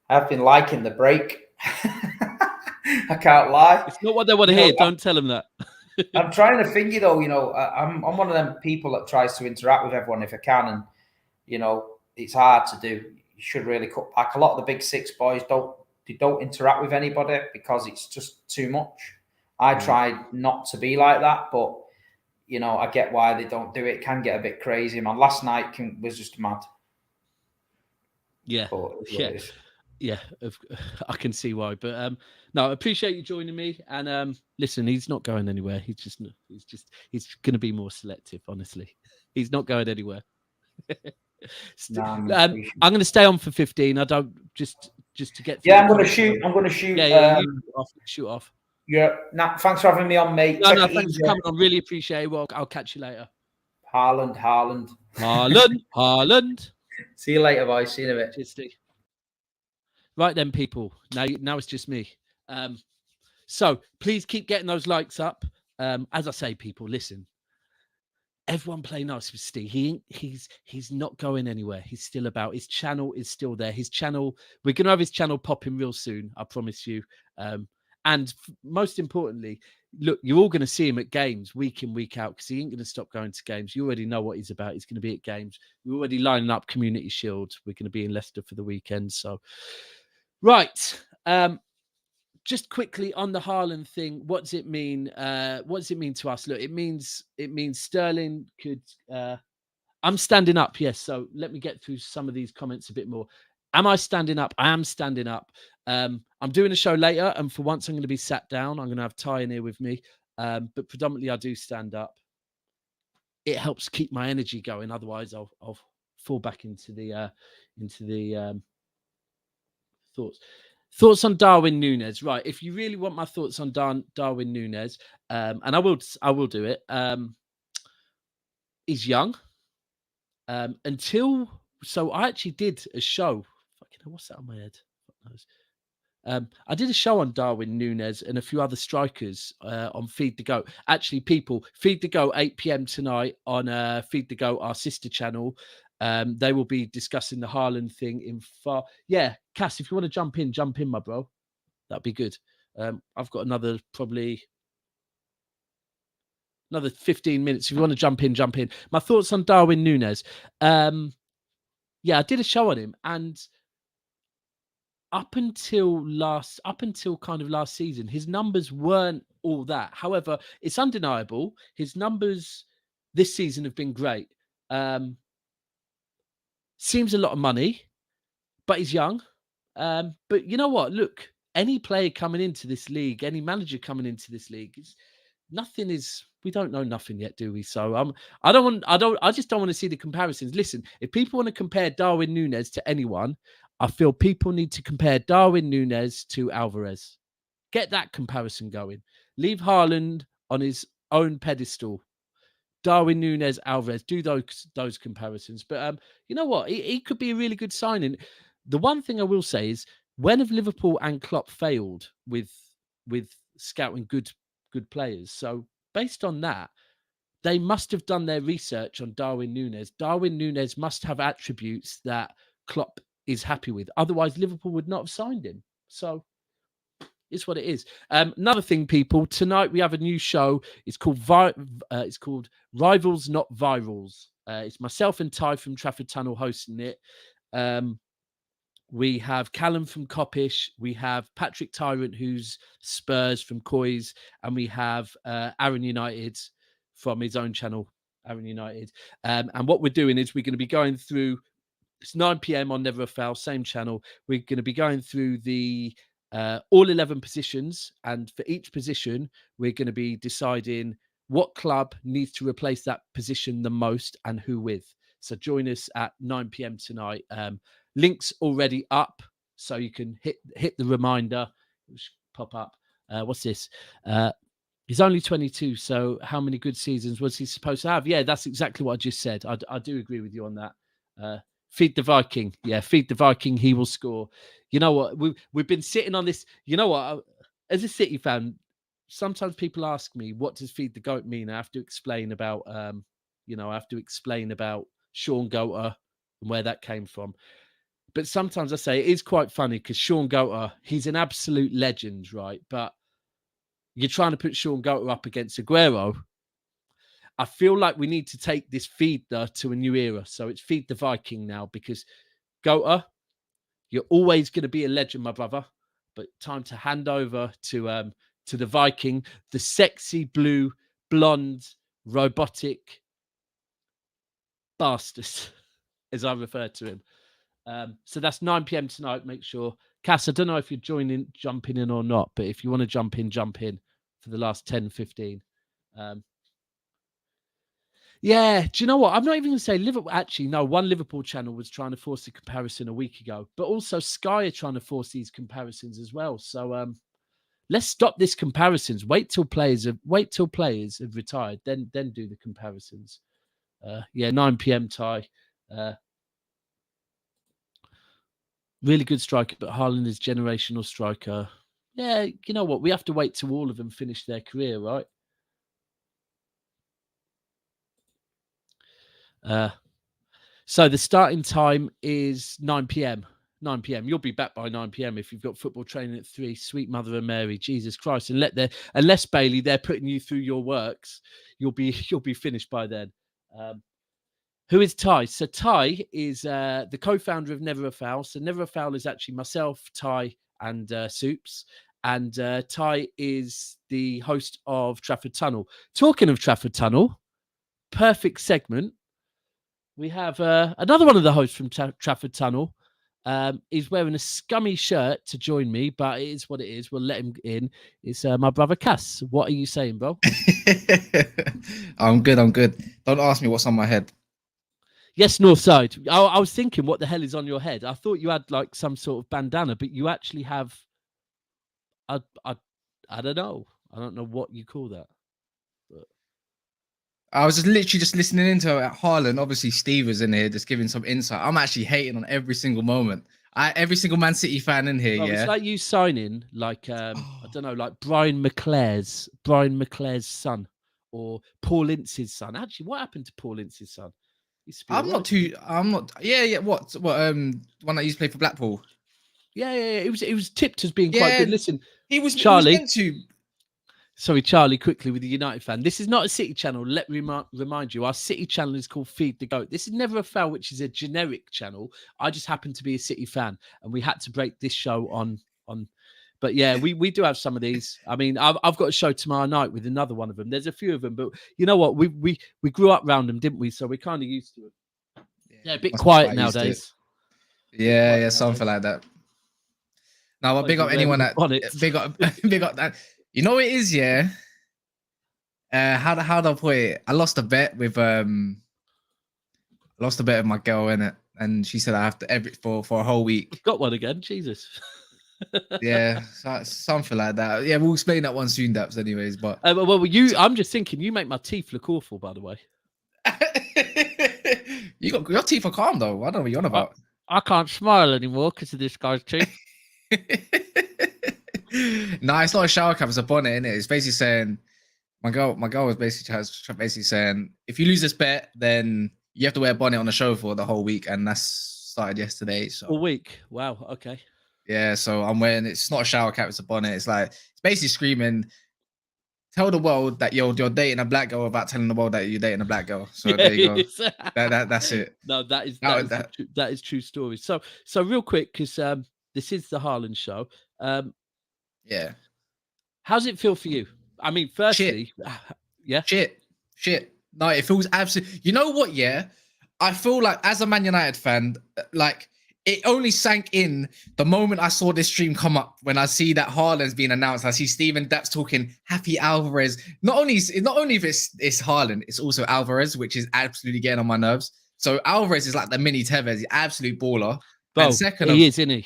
I've been liking the break. I can't lie. It's not what they want to hear. Don't tell them that. I'm trying to think, I'm one of them people that tries to interact with everyone if I can, and it's hard to do. You should really cut back. A lot of the big six boys don't interact with anybody because it's just too much. I try not to be like that, but I get why they don't do it. It can get a bit crazy, man. Last night was just mad. Yeah, yeah, I can see why. But no, I appreciate you joining me. And listen, he's not going anywhere. He's going to be more selective. Honestly, he's not going anywhere. I'm going to stay on for 15. I don't just to get. Yeah, I'm going to shoot. Yeah, shoot off. Yeah. Nah, thanks for having me on, mate. No, thanks for coming on. Really appreciate it. Well, I'll catch you later. Haaland. See you later, boys. See you in a bit. Cheers, Steve. Right then, people. Now it's just me. So please keep getting those likes up. As I say, people, listen. Everyone play nice with Steve. He's not going anywhere. He's still about. His channel is still there. His channel. We're gonna have his channel popping real soon. I promise you. And most importantly, look, you're all going to see him at games week in, week out because he ain't going to stop going to games. You already know what he's about. He's going to be at games. We're already lining up Community Shield. We're going to be in Leicester for the weekend. So, right. Just quickly on the Haaland thing, what does it mean? What does it mean to us? Look, it means Sterling could. I'm standing up. Yes. So let me get through some of these comments a bit more. Am I standing up? I am standing up. I'm doing a show later, and for once, I'm going to be sat down. I'm going to have Ty in here with me, but predominantly, I do stand up. It helps keep my energy going. Otherwise, I'll fall back into the thoughts. Thoughts on Darwin Nunez, right? If you really want my thoughts on Darwin Nunez, and I will do it. He's young. So I actually did a show. Fucking hell, what's that on my head? I did a show on Darwin Nunez and a few other strikers on Feed the Goat. Actually, people, Feed the Goat 8 p.m. tonight on Feed the Goat, our sister channel. They will be discussing the Haaland thing in far. Yeah, Cass, if you want to jump in, my bro. That'd be good. I've got another 15 minutes. If you want to jump in. My thoughts on Darwin Nunez. Yeah, I did a show on him, and up until kind of last season, his numbers weren't all that. However, it's undeniable his numbers this season have been great. Seems a lot of money, but he's young. But you know what? Look, any player coming into this league, any manager coming into this league, we don't know nothing yet, do we? So I just don't want to see the comparisons. Listen, if people want to compare Darwin Nunez to anyone, I feel people need to compare Darwin Nunez to Alvarez. Get that comparison going. Leave Haaland on his own pedestal. Darwin Nunez, Alvarez, do those comparisons. But you know what? He could be a really good signing. The one thing I will say is, when have Liverpool and Klopp failed with scouting good players? So based on that, they must have done their research on Darwin Nunez. Darwin Nunez must have attributes that Klopp is happy with. Otherwise, Liverpool would not have signed him. So it's what it is. Another thing, people, tonight we have a new show. It's called Rivals Not Virals. It's myself and Ty from Trafford Tunnel hosting it. We have Callum from Coppish. We have Patrick Tyrant, who's Spurs from Coys. And we have Aaron United from his own channel, Aaron United. And what we're doing is we're going to be going through, it's 9 p.m. on Never a Foul, same channel. We're going to be going through the all 11 positions. And for each position, we're going to be deciding what club needs to replace that position the most and who with. So join us at 9 p.m. tonight. Links already up, so you can hit the reminder. Pop up. What's this? He's only 22, so how many good seasons was he supposed to have? Yeah, that's exactly what I just said. I do agree with you on that. Feed the Viking. Yeah, feed the Viking. He will score. You know what? We've been sitting on this. You know what? As a City fan, sometimes people ask me, what does feed the goat mean? I have to explain about, Sean Goater and where that came from. But sometimes I say it is quite funny because Sean Goater, he's an absolute legend, right? But you're trying to put Sean Goater up against Aguero. I feel like we need to take this feeder to a new era. So it's feed the Viking now, because Goater, you're always going to be a legend, my brother. But time to hand over to the Viking, the sexy blue, blonde, robotic bastard, as I refer to him. So that's 9 p.m. tonight. Make sure, Cass, I don't know if you're jumping in or not, but if you want to jump in for the last 10, 15. Yeah, do you know what? I'm not even going to say Liverpool. Actually, no, one Liverpool channel was trying to force a comparison a week ago, but also Sky are trying to force these comparisons as well. So let's stop this comparisons. Wait till players have retired, then do the comparisons. 9 p.m. Ty. Really good striker, but Haaland is generational striker. Yeah, you know what? We have to wait till all of them finish their career, right? So the starting time is 9 p.m. 9 p.m. You'll be back by 9 p.m. if you've got football training at 3. Sweet Mother of Mary, Jesus Christ! And unless Bailey, they're putting you through your works, you'll be finished by then. Who is Ty? So Ty is the co-founder of Never a Foul. So Never a Foul is actually myself, Ty, and Soups. And Ty is the host of Trafford Tunnel. Talking of Trafford Tunnel, perfect segment. We have another one of the hosts from Trafford Tunnel. He's wearing a scummy shirt to join me, but it is what it is. We'll let him in. It's my brother Cass. What are you saying, bro? I'm good. Don't ask me what's on my head. Yes, Northside. I was thinking, what the hell is on your head? I thought you had like some sort of bandana, but you actually have. I don't know. I don't know what you call that. But... I was literally listening into Haaland. Obviously, Steve was in here just giving some insight. I'm actually hating on every single moment. Every single Man City fan in here. It's like you signing like I don't know, like Brian McClare's son, or Paul Ince's son. Actually, what happened to Paul Ince's son? I'm not. Yeah. What? One that used to play for Blackpool. Yeah. It was tipped as being quite good. Listen, he was Charlie. He was meant to. Sorry, Charlie, quickly with the United fan. This is not a City channel. Let me remind you, our City channel is called Feed the Goat. This is Never a Foul, which is a generic channel. I just happen to be a City fan, and we had to break this show on. But yeah, we do have some of these. I mean, I've got a show tomorrow night with another one of them. There's a few of them, but you know what? We grew up around them, didn't we? So we're kind of used to it. Yeah, a bit quiet nowadays. Yeah, something like that. Now, but big up anyone that big up that. You know what it is, yeah. How do I put it? I lost a bet with my girl in it, and she said I have to for a whole week. Got one again, Jesus. Yeah, something like that. Yeah, we'll explain that one soon, Daps. Anyways, but well, I'm just thinking you make my teeth look awful. By the way, your teeth are calm though. I don't know what you're on about. I can't smile anymore because of this guy's teeth. No, it's not a shower cap, it's a bonnet, innit? It's basically saying my girl was basically saying if you lose this bet, then you have to wear a bonnet on the show for the whole week, and that's started yesterday. So a week. Wow, okay. Yeah, so I'm wearing it's not a shower cap, it's a bonnet. It's like it's basically screaming, tell the world that you're dating a black girl without telling the world that you're dating a black girl. So there you go. That's it. No, that is true story. So real quick, because this is the Haaland show. Yeah. How's it feel for you? I mean, firstly, yeah. Shit. No, it feels absolutely. You know what? Yeah, I feel like as a Man United fan, like it only sank in the moment I saw this stream come up when I see that Haaland's being announced. I see Steven Daps talking happy Alvarez. Not only if it's Haaland, it's also Alvarez, which is absolutely getting on my nerves. So Alvarez is like the mini Tevez, he's absolute baller. Bro, and second, isn't he?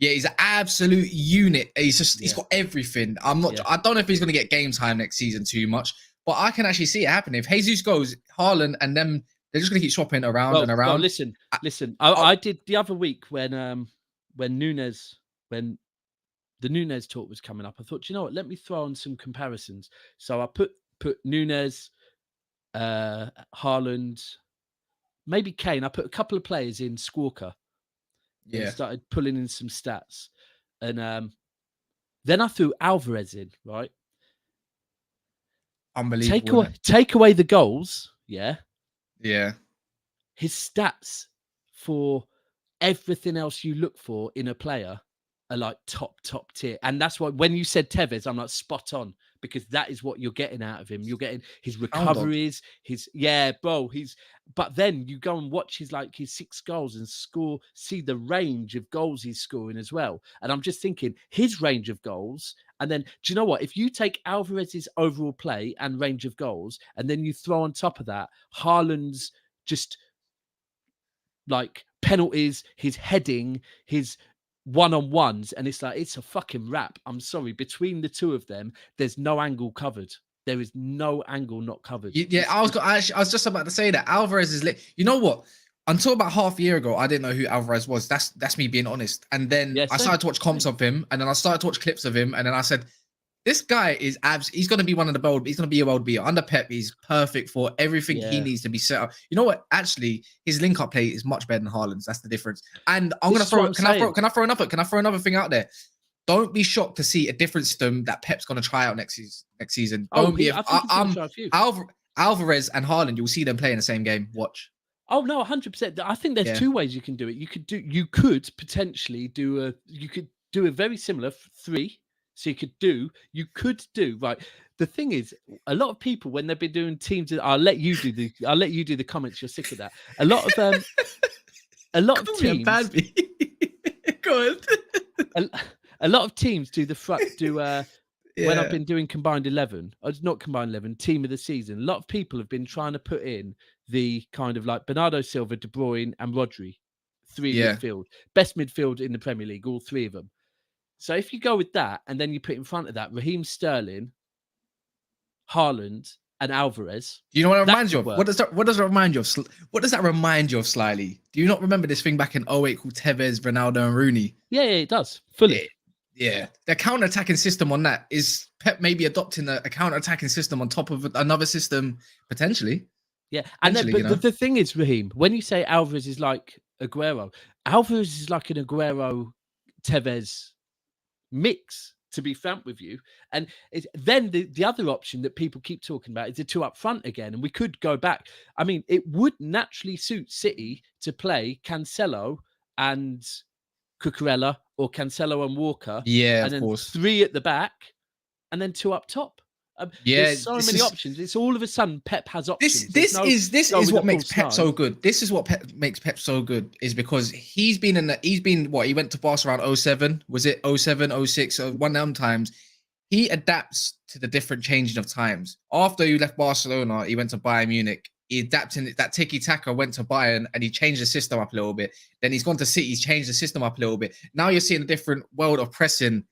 Yeah, he's an absolute unit. He's got everything. I don't know if he's going to get game time next season too much, but I can actually see it happening. If Jesus goes, Haaland and them, they're just going to keep swapping around and around. Bro, listen. I did the other week when the Nunez talk was coming up. I thought, you know what? Let me throw on some comparisons. So I put Nunez, Haaland, maybe Kane. I put a couple of players in Squawker. Yeah, and started pulling in some stats, and then I threw Alvarez in. Right, unbelievable. Take away the goals. Yeah. His stats for everything else you look for in a player are like top tier, and that's why when you said Tevez, I'm like spot on because that is what you're getting out of him. You're getting his recoveries, But then you go and watch his 6 goals and see the range of goals he's scoring as well. And I'm just thinking his range of goals. And then, do you know what? If you take Alvarez's overall play and range of goals, and then you throw on top of that Haaland's just like penalties, his heading, his one-on-ones, and it's a fucking wrap. I'm sorry. Between the two of them, there's no angle covered. There is no angle not covered. Yeah, I was just about to say that Alvarez is lit. You know what? Until about half a year ago, I didn't know who Alvarez was. That's me being honest. And then I started to watch comps of him, and then I started to watch clips of him, and then I said, this guy is he's going to be one of the world. He's going to be a world beater. Under Pep, he's perfect for everything he needs to be set up. You know what? Actually, his link-up play is much better than Haaland's. That's the difference. And I'm going to throw. Can I throw another thing out there? Don't be shocked to see a different system that Pep's going to try out next season. Alvarez and Haaland, you'll see them play in the same game. Watch. Oh no, 100%. I think there's 2 ways you can do it. You could potentially do a very similar 3. So you could do right. The thing is, a lot of people when they've been doing teams, I'll let you do the comments. You're sick of that. A lot of teams. Go on. A lot of teams do when I've been doing combined 11, it's not combined 11, team of the season. A lot of people have been trying to put in the kind of like Bernardo Silva, De Bruyne, and Rodri, 3 midfield, best midfield in the Premier League, all 3 of them. So if you go with that, and then you put in front of that Raheem Sterling, Haaland, and Alvarez. Do you know what it reminds you of? What does that remind you of? What does that remind you of slightly? Do you not remember this thing back in 2008 called Tevez, Ronaldo, and Rooney? Yeah, it does. Fully. Yeah. The counter-attacking system on that is Pep maybe adopting a counter-attacking system on top of another system, potentially. Yeah. And then, but the thing is, Raheem, when you say Alvarez is like Aguero, Alvarez is like an Aguero Tevez mix. to be frank with you. And then the other option that people keep talking about is the 2 up front again. And we could go back. I mean, it would naturally suit City to play Cancelo and Cucurella, or Cancelo and Walker. Yeah, and of then course. 3 at the back, and then 2 up top. There's so many options. It's all of a sudden Pep has options. This is what makes Pep so good. This is what makes Pep so good, is because he went to Barca around 07. Was it 07, 06? One of them times. He adapts to the different changing of times. After he left Barcelona, he went to Bayern Munich. He adapted that tiki-taka, went to Bayern, and he changed the system up a little bit. Then he's gone to City, he's changed the system up a little bit. Now you're seeing a different world of pressing.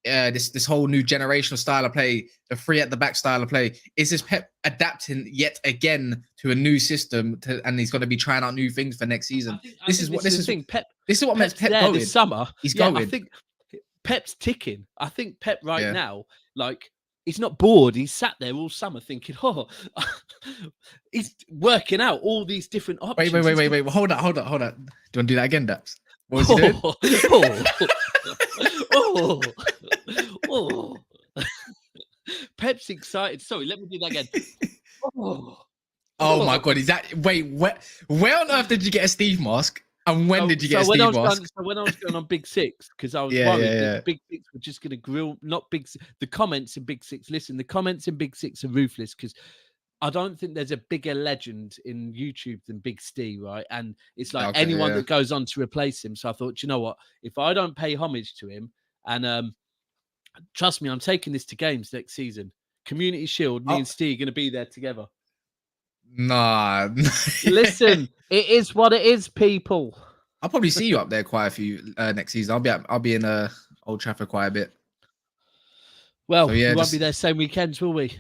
This whole new generational style of play, the 3 at the back style of play. Is this Pep adapting yet again to a new system, and he's going to be trying out new things for next season? This is what makes Pep going. This summer, he's going. I think Pep's ticking. I think Pep now, like, he's not bored. He's sat there all summer thinking, oh, he's working out all these different options. Wait. Hold on. Do you want to do that again, Daps? What was he doing? Oh. Pep's excited. Sorry, let me do that again. Oh my God. Is that... Wait, where on earth did you get a Steve mask? And when did you get a Steve mask? When I was going on Big Six, because I was worried that Big Six were just going to grill, the comments in Big Six. Listen, the comments in Big Six are ruthless, because I don't think there's a bigger legend in YouTube than Big Steve, right? And it's like anyone that goes on to replace him. So I thought, you know what? If I don't pay homage to him, and trust me, I'm taking this to games next season. Community Shield, me and Steve are going to be there together. Nah. Listen, it is what it is, people. I'll probably see you up there quite a few next season. I'll be in Old Trafford quite a bit. Well, we won't be there same weekends, will we?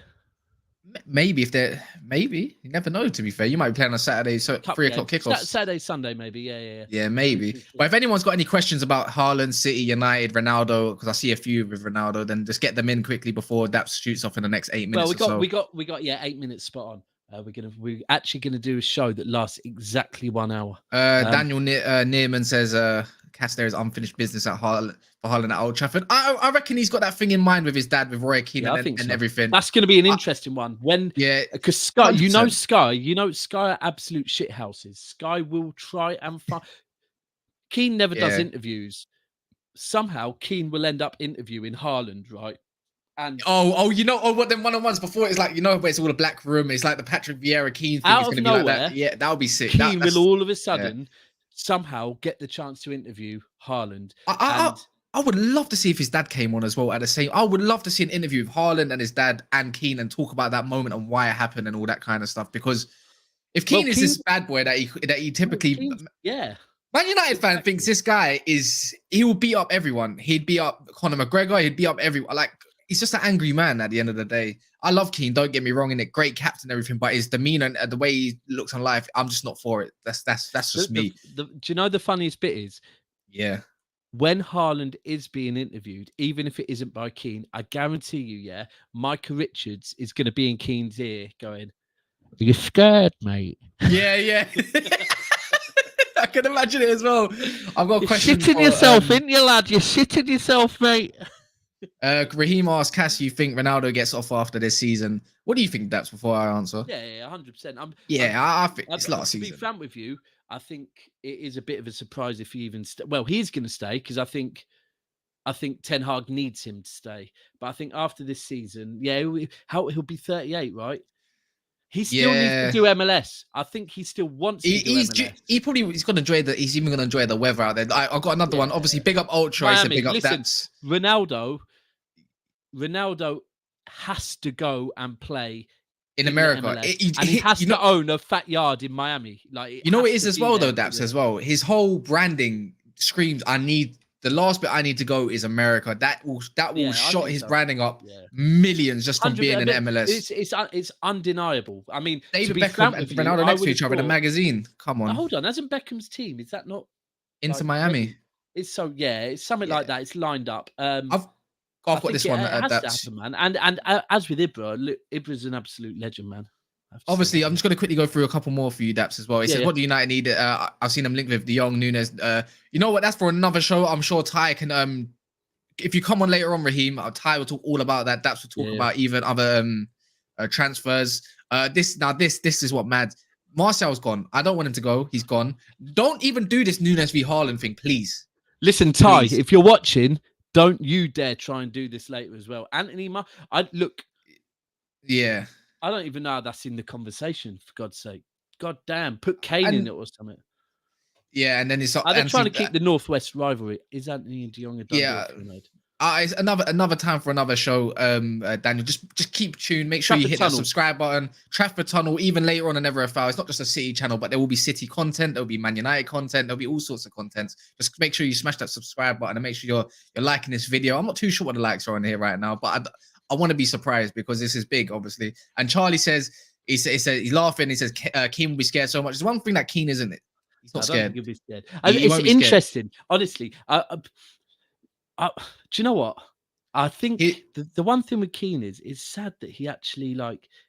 Maybe you never know. To be fair, you might be playing on Saturday, so 3 o'clock kickoff. Saturday, Sunday, maybe. Yeah, maybe. But if anyone's got any questions about Haaland, City, United, Ronaldo, because I see a few with Ronaldo, then just get them in quickly before that shoots off in the next 8 minutes. Well, we got 8 minutes spot on. We're actually gonna do a show that lasts exactly 1 hour. Daniel Neerman says Cass, there is unfinished business at Haaland at Old Trafford. I reckon he's got that thing in mind with his dad, with Roy Keane, and everything. That's going to be an interesting one. Because Sky, 100%. Sky are absolute shit houses. Sky will try and find. Keane never does interviews. Somehow Keane will end up interviewing Haaland, right? And what them one-on-ones before, it's like, where it's all a black room. It's like the Patrick Vieira Keane thing. It's going to be like that. Yeah, that would be sick. Keane will all of a sudden somehow get the chance to interview Haaland. I would love to see if his dad came on as well at the same. I would love to see an interview with Haaland and his dad and Keane and talk about that moment and why it happened and all that kind of stuff. Because if Keane is this bad boy that he typically, Man United fan thinks this guy he will beat up everyone. He'd beat up Conor McGregor. He'd beat up everyone. Like, he's just an angry man at the end of the day. I love Keane. Don't get me wrong, in it, great captain and everything, but his demeanor and the way he looks on life, I'm just not for it. That's just me. Do you know the funniest bit is? Yeah. When Haaland is being interviewed, even if it isn't by Keane, I guarantee you, Micah Richards is going to be in Keane's ear going, "Are you scared, mate?" Yeah. I can imagine it as well. I've got a question. You're shitting yourself, ain't you, lad? You're shitting yourself, mate. Raheem asked Cass, you think Ronaldo gets off after this season? What do you think, Daps, before I answer? Yeah, 100%. I think it's last season. To be frank with you, I think it is a bit of a surprise if he even well, he's going to stay, because I think Ten Hag needs him to stay. But I think after this season, he'll be 38, right? He still needs to do MLS. I think he still wants to do MLS. He's going to enjoy he's even going to enjoy the weather out there. I've got another one. Obviously, big up Ultra. Miami, big up listen, Daps. Ronaldo has to go and play in America. He has to own a fat yard in Miami. Like, it is as well, though, Daps, as well. His whole branding screams, the last bit I need to go is America. That will shot his branding up millions just from being in MLS. It's undeniable. I mean, David Beckham and Ronaldo next to each other in a magazine. Come on. Hold on, hasn't Beckham's team? Is that not Inter Miami? It's something like that. It's lined up. I've got this one. It has to happen, man. And as with Ibra, look, Ibra's an absolute legend, man. Obviously, I'm just going to quickly go through a couple more for you, Daps, as well. It says, what do United need? I've seen them linked with De Jong, Nunez. You know what? That's for another show. I'm sure Ty can if you come on later on, Raheem, Ty will talk all about that. Daps will talk about even other transfers. This is what mad. Martial's gone. I don't want him to go. He's gone. Don't even do this Nunez v Haaland thing, please. Listen, Ty, if you're watching, don't you dare try and do this later as well. Anthony, yeah, I don't even know how that's in the conversation, for God's sake. God damn, put Kane in it or something. Yeah, and then it's... Are they trying to keep the Northwest rivalry? Is Anthony and De Jong a done deal? It's another time for another show, Daniel. Just keep tuned. Make sure you hit that subscribe button. Trafford Tunnel, even later on in FL. It's not just a City channel, but there will be City content. There will be Man United content. There'll be all sorts of content. Just make sure you smash that subscribe button and make sure you're liking this video. I'm not too sure what the likes are on here right now, but I want to be surprised because this is big, obviously. And Charlie says he's laughing. He says Keane will be scared so much. There's one thing that Keane isn't it. He's not scared. He'll be scared. It's interesting, honestly. Do you know what? I think the one thing with Keane is sad that he actually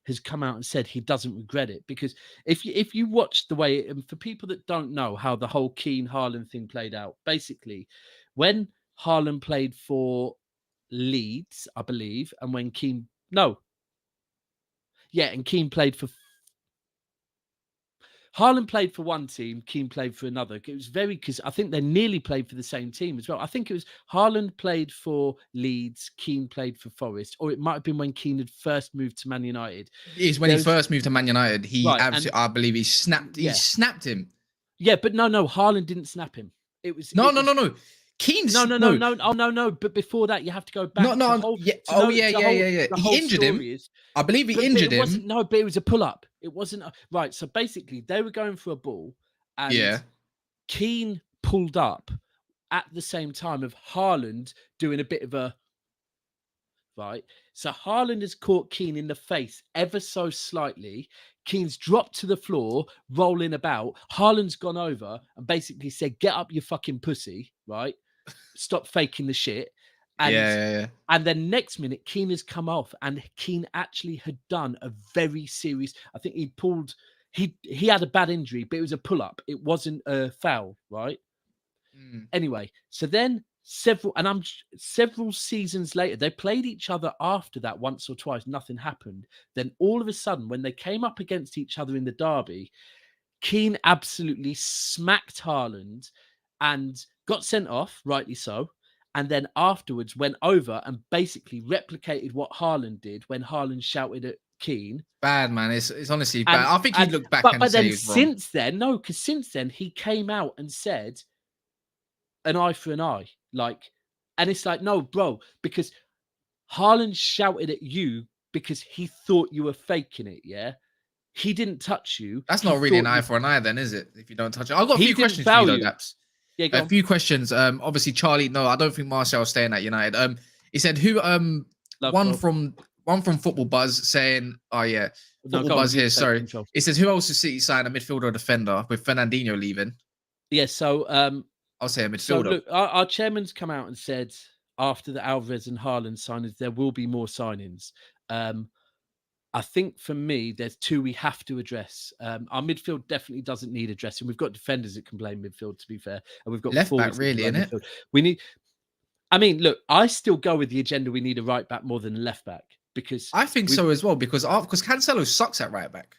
has come out and said he doesn't regret it, because if you watch the way, and for people that don't know how the whole Keane Haaland thing played out, basically when Haaland played for Leeds, I believe, and when Keane Keane played for Haaland played for one team, Keane played for another. It was because I think they nearly played for the same team as well. I think it was Haaland played for Leeds, Keane played for Forest, or it might have been when Keane had first moved to Man United. It's when he first moved to Man United. I believe he snapped. He snapped him. Yeah, but no, Haaland didn't snap him. It was no. Keane. No. But before that, you have to go back. He injured him. I believe he injured him. No, but it was a pull-up. It wasn't right. So basically, they were going for a ball, and Keane pulled up at the same time of Haaland doing a bit of a right. So Haaland has caught Keane in the face ever so slightly. Keane's dropped to the floor, rolling about. Haaland's gone over and basically said, "Get up, you fucking pussy!" Right? Stop faking the shit. And, and then next minute, Keane has come off, and Keane actually had done a very serious. I think he pulled. He had a bad injury, but it was a pull-up. It wasn't a foul, right? Anyway, so then several seasons later, they played each other after that once or twice. Nothing happened. Then all of a sudden, when they came up against each other in the derby, Keane absolutely smacked Haaland and got sent off, rightly so. And then afterwards went over and basically replicated what Haaland did when Haaland shouted at Keane. Bad, man. It's honestly bad. I think he'd look back and but say then since then, because since then he came out and said an eye for an eye. And it's like, no, bro, because Haaland shouted at you because he thought you were faking it, yeah? He didn't touch you. That's not really an eye for an eye then, is it? If you don't touch it. I've got a few questions for you, though, Daps. Yeah, a few questions. Obviously, Charlie. No, I don't think Martial's staying at United. He said one from Football Buzz saying, Football Buzz here. Sorry, he says who else is City sign a midfielder or defender with Fernandinho leaving? Yeah, so I'll say a midfielder. So look, our chairman's come out and said after the Alvarez and Haaland signings, there will be more signings. I think for me, there's two we have to address. Our midfield definitely doesn't need addressing. We've got defenders that can play midfield, to be fair, and we've got left back, really, innit? We need. I mean, look, I still go with the agenda. We need a right back more than a left back because I think so as well. Because Cancelo sucks at right back.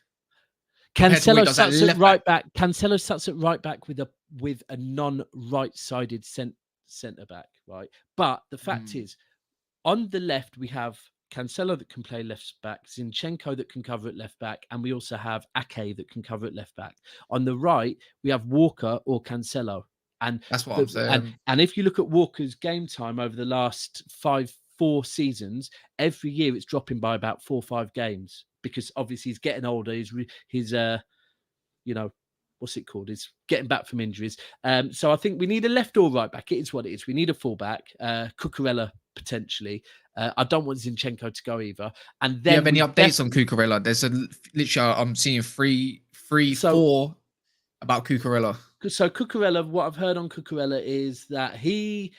Cancelo sucks at right back. Cancelo sucks at right back with a non-right-sided centre back, right? But the fact is, on the left we have Cancelo that can play left back, Zinchenko that can cover at left back, and we also have Ake that can cover at left back. On the right, we have Walker or Cancelo. And that's what I'm saying. And if you look at Walker's game time over the last 4 seasons, every year it's dropping by about 4 or 5 games because obviously he's getting older. He's what's it called? He's getting back from injuries. So I think we need a left or right back. It is what it is. We need a fullback, Cucurella potentially. I don't want Zinchenko to go either. And then, do you have any updates on Cucurella? There's literally I'm seeing 4 about Cucurella. So Cucurella, what I've heard on Cucurella is that he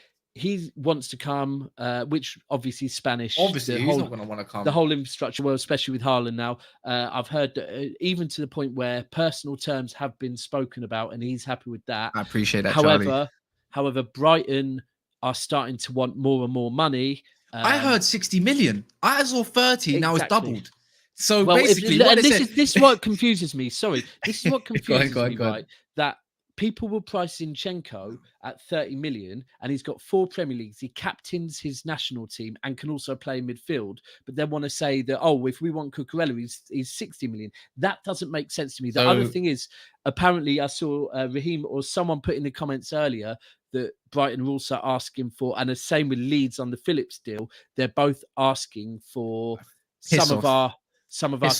wants to come, which obviously is Spanish. Obviously, he's not going to want to come. The whole infrastructure, well, especially with Haaland now. I've heard that, even to the point where personal terms have been spoken about, and he's happy with that. I appreciate that. However, Brighton are starting to want more and more money. I heard 60 million. I saw 30. Now it's doubled. So basically, this is what confuses me. Sorry, this is what confuses me, right? That people will price Zinchenko at 30 million, and he's got 4 Premier Leagues. He captains his national team and can also play midfield. But they want to say that, oh, if we want Cucurella, he's 60 million. That doesn't make sense to me. The other thing is, apparently, I saw Raheem or someone put in the comments earlier that Brighton are also asking for, and the same with Leeds on the Phillips deal. They're both asking for some of our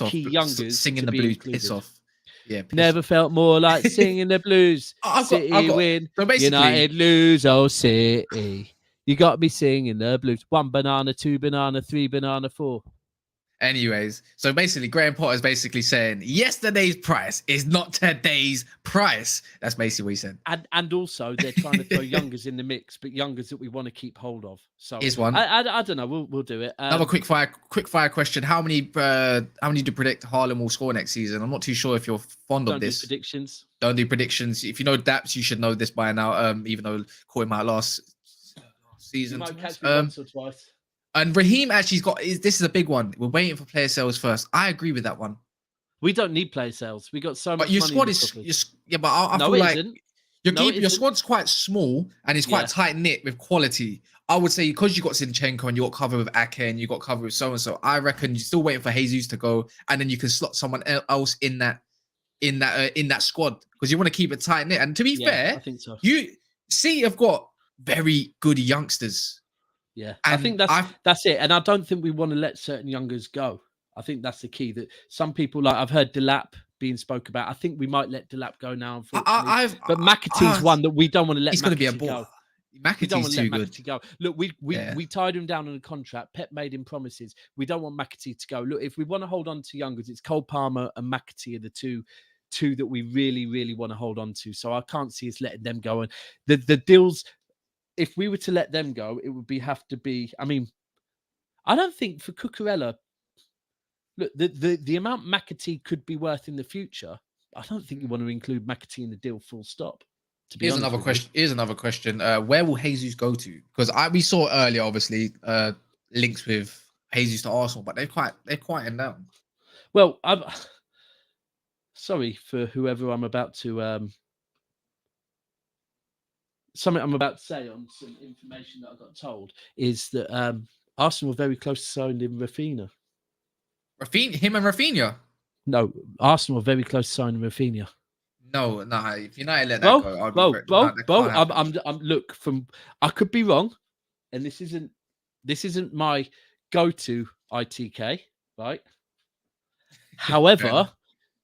key youngers singing the blues. Piss off. Yeah, never felt more like singing the blues. City win, so United lose. Oh, City, you got me singing the blues. 1 banana, 2 banana, 3 banana, 4. Anyways, so basically, Graham Potter's basically saying yesterday's price is not today's price. That's basically what he said. And also, they're trying to throw youngers in the mix, but youngers that we want to keep hold of. So here's one. I don't know. We'll do it. Another quick fire question. How many do you predict Haaland will score next season? I'm not too sure if you're fond of this. Don't do predictions. If you know Daps, you should know this by now. Even though caught him out last season. You might catch me once or twice. And Raheem actually's got. This is a big one. We're waiting for player sales first. I agree with that one. We don't need player sales. We got so much. But your money squad is. Yeah, but I feel like your squad's quite small and it's quite tight knit with quality. I would say because you got Zinchenko and you got cover with Ake and you got cover with so and so. I reckon you're still waiting for Jesus to go, and then you can slot someone else in that squad because you want to keep it tight knit. And to be fair, I think so. City have got very good youngsters. Yeah, and I think that's it. And I don't think we want to let certain youngers go. I think that's the key. That some people, like I've heard Delap being spoke about. I think we might let Delap go now, unfortunately. But McAtee's one that we don't want to let. He's going to be a ball. McAtee's too good. Go. Look, we tied him down on a contract. Pep made him promises. We don't want McAtee to go. Look, if we want to hold on to youngers, it's Cole Palmer and McAtee are the two that we really, really want to hold on to. So I can't see us letting them go. And the deals. If we were to let them go, it would have to be. I mean, I don't think for Cucurella, look, the amount McAtee could be worth in the future, I don't think you want to include McAtee in the deal full stop. Here's another question. Where will Jesus go to? Because we saw earlier, obviously, links with Jesus to Arsenal, but they're quieting down. Well, I'm sorry for whoever I'm about to. Something I'm about to say on some information that I got told is that Arsenal were very close to signing Rafinha. Him and Rafinha? No, Arsenal were very close to signing Rafinha. No. If United let that go, I'm look from. I could be wrong, and this isn't my go-to ITK, right? However,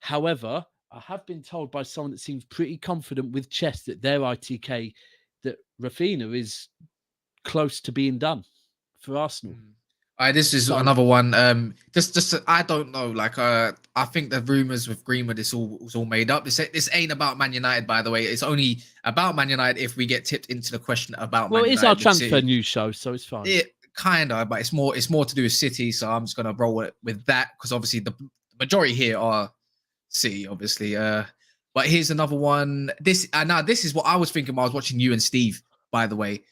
I have been told by someone that seems pretty confident with chess that their ITK that Rafinha is close to being done for Arsenal. This is another one. Just I don't know. Like I think the rumors with Greenwood is all made up. This ain't about Man United, by the way. It's only about Man United if we get tipped into the question about. Man United. It's our transfer news show, so it's fine. It kind of, but it's more to do with City. So I'm just gonna roll with that because obviously the majority here are City, obviously. But here's another one. This is what I was thinking while I was watching you and Steve, by the way.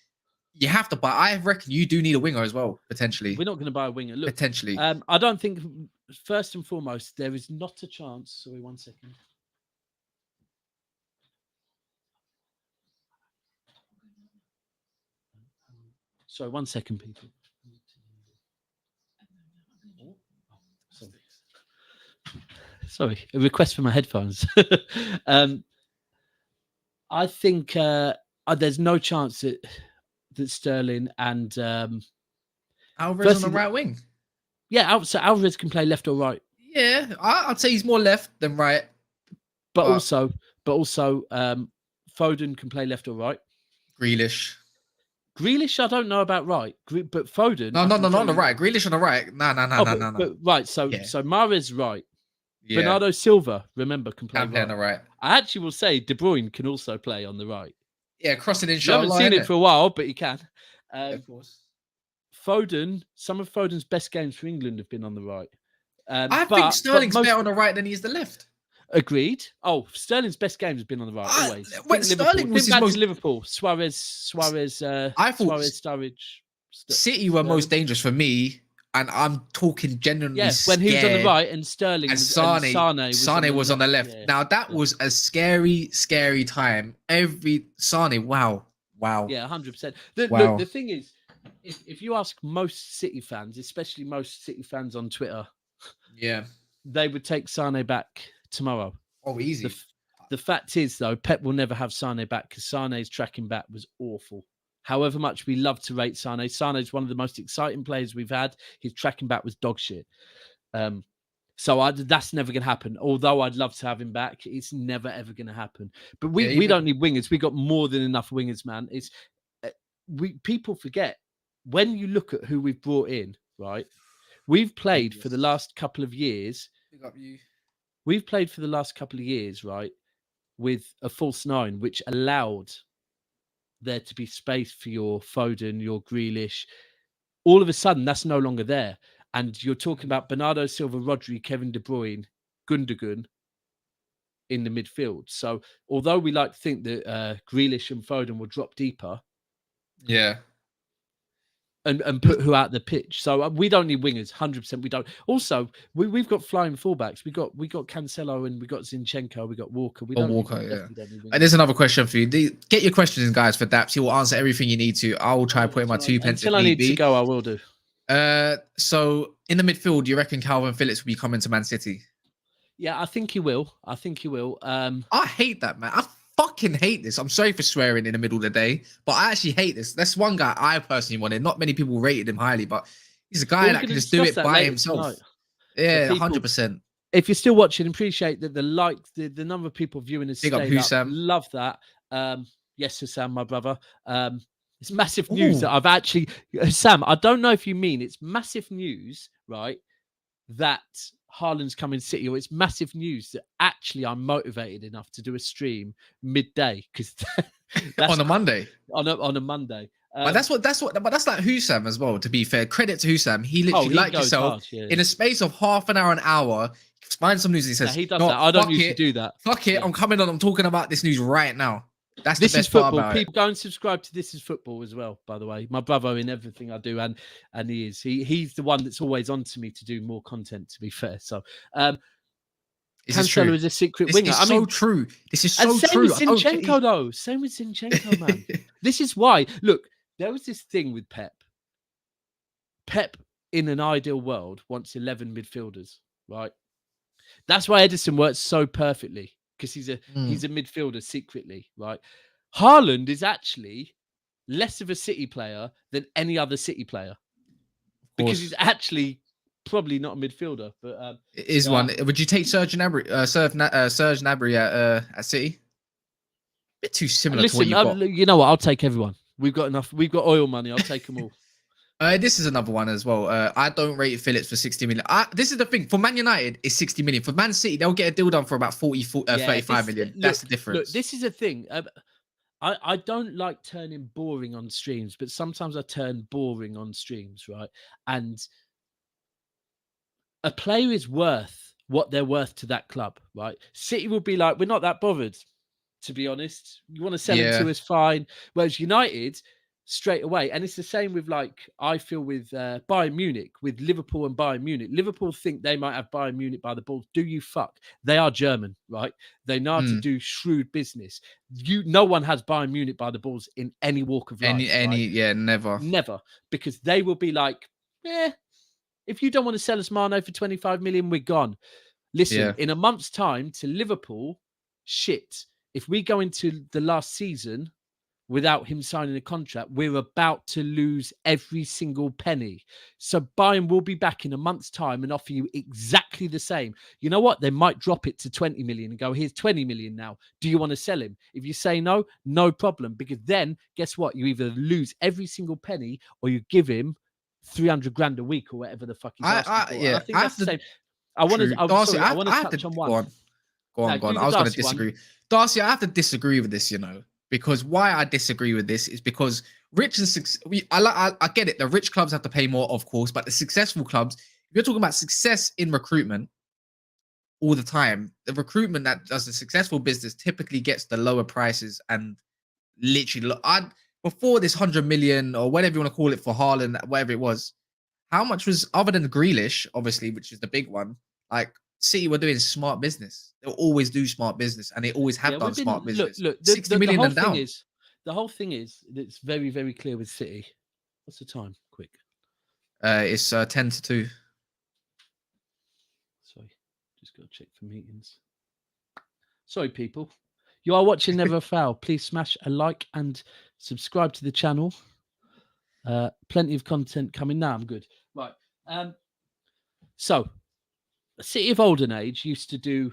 You have to buy. I reckon you do need a winger as well, potentially. We're not going to buy a winger. Look, potentially. I don't think, first and foremost, there is not a chance. Sorry, 1 second. Sorry, 1 second, people. Sorry, a request for my headphones. I think there's no chance that Sterling and Alvarez on the right wing. Yeah, so Alvarez can play left or right. Yeah, I'd say he's more left than right. But also, Foden can play left or right. Grealish, I don't know about right, but Foden. No, not on the right. Grealish on the right. No. But right, so Mahrez right. Yeah. Bernardo Silva, remember, can play on the right. I actually will say De Bruyne can also play on the right. Yeah, crossing in. I haven't seen it for a while, but he can. Of course. Foden, some of Foden's best games for England have been on the right. I think Sterling's better on the right than he is the left. Agreed. Oh, Sterling's best game has been on the right always. Wait, Sterling was his most Liverpool. Suarez. I thought Sturridge. City were most dangerous for me, and I'm talking genuinely when he was on the right and Sterling and Sane was on the left. Yeah. Now that was a scary time. Sane, wow. Yeah, 100%. Look, the thing is, if you ask most City fans, especially most City fans on Twitter, they would take Sane back tomorrow. Oh, easy. The fact is, though, Pep will never have Sane back because Sane's tracking back was awful. However much we love to rate Sane, Sane's one of the most exciting players we've had. His tracking back was dog shit. So that's never going to happen. Although I'd love to have him back, it's never, ever going to happen. But we don't need wingers. We got more than enough wingers, man. It's people forget when you look at who we've brought in, right? We've played for the last couple of years. We've played for the last couple of years, right, with a false nine, which allowed there to be space for your Foden, your Grealish. All of a sudden, that's no longer there. And you're talking about Bernardo Silva, Rodri, Kevin De Bruyne, Gundogan in the midfield. So although we like to think that Grealish and Foden will drop deeper, and put who out the pitch. So we don't need wingers, 100%. We don't. Also, we've got flying fullbacks. We got Cancelo and we got Zinchenko. We got Walker. We don't Walker, And there's another question for you. Get your questions in, guys, for Daps. He will answer everything you need to. I will try putting my 2 pence. Until I need to go, I will do. So in the midfield, do you reckon Calvin Phillips will be coming to Man City? Yeah, I think he will. I hate that, man. I fucking hate this. I'm sorry for swearing in the middle of the day, but I actually hate this. That's one guy I personally wanted. Not many people rated him highly, but he's a guy that can just do it by himself. Yeah, 100%. If you're still watching, appreciate that the number of people viewing us. Big up Hussam. Love that. Yes, Hussam, my brother. It's massive news that I've actually, Sam, I don't know if you mean it's massive news, right? That Haaland's coming City, or it's massive news that actually I'm motivated enough to do a stream midday because on a Monday. On a Monday. But that's like Hussam as well. To be fair, credit to Hussam. He literally, like yourself, in a space of half an hour, an hour, finds some news. And he says, he does that. I don't usually do that. Fuck it, I'm coming on. I'm talking about this news right now. That's This the Is best part Football. about People go and subscribe to This Is Football as well, by the way. My brother in everything I do, and he's the one that's always on to me to do more content, to be fair. So Cancelo is a secret winger. This is true. This is so same true. With Zinchenko, though. Same with Zinchenko, man. This is why. Look, there was this thing with Pep. Pep, in an ideal world, wants 11 midfielders, right? That's why Edison works so perfectly. Because he's a midfielder secretly, right? Haaland is actually less of a City player than any other City player because he's actually probably not a midfielder. But it is one. Would you take Serge Gnabry at City? A bit too similar to what you've got. You know what? I'll take everyone. We've got enough. We've got oil money. I'll take them all. This is another one as well. I don't rate Phillips for 60 million. This is the thing. For Man United, it's 60 million. For Man City, they'll get a deal done for about 35 million. That's the difference. Look, this is a thing. I don't like turning boring on streams, but sometimes I turn boring on streams, right? And a player is worth what they're worth to that club, right? City will be like, we're not that bothered, to be honest. You want to sell him to us, fine. Whereas United, straight away. And it's the same with, like, I feel with Bayern Munich, with Liverpool and Bayern Munich. Liverpool think they might have Bayern Munich by the balls. Do you fuck? They are German, right? They know how to do shrewd business. No one has Bayern Munich by the balls in any walk of life. Never. Never. Because they will be like, if you don't want to sell us Mane for 25 million, we're gone. Listen, in a month's time to Liverpool, shit. If we go into the last season without him signing a contract, we're about to lose every single penny. So Bayern will be back in a month's time and offer you exactly the same. You know what? They might drop it to 20 million and go, here's 20 million now. Do you want to sell him? If you say no, no problem. Because then, guess what? You either lose every single penny or you give him 300 grand a week or whatever the fuck he's asking for. I think that's the same. I want to touch on one. Go on. I was going to disagree. Darcy, I have to disagree with this, because why I disagree with this is because I get it. The rich clubs have to pay more, of course, but the successful clubs, if you're talking about success in recruitment, all the time. The recruitment that does a successful business typically gets the lower prices, and literally, before this 100 million or whatever you want to call it for Haaland, whatever it was, how much was, other than Grealish, obviously, which is the big one, like City were doing smart business. They'll always do smart business, and they always have done smart business. Look, 60 million whole and down. The whole thing is, it's very, very clear with City. What's the time? Quick. It's 10 to 2. Sorry, just got to check for meetings. Sorry, people. You are watching Never a Foul. Please smash a like and subscribe to the channel. Plenty of content coming. Now I'm good. Right. So, City of olden age used to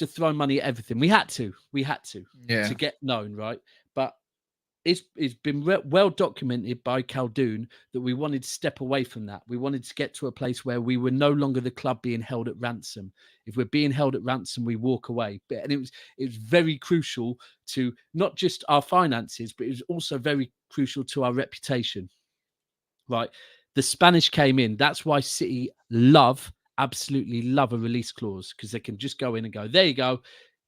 throw money at everything. We had to to get known, right? But it's been well documented by Khaldoon that we wanted to step away from that. We wanted to get to a place where we were no longer the club being held at ransom. If we're being held at ransom, we walk away. And it was very crucial to not just our finances, but it was also very crucial to our reputation. Right? The Spanish came in. That's why City absolutely love a release clause, because they can just go in and go, there you go.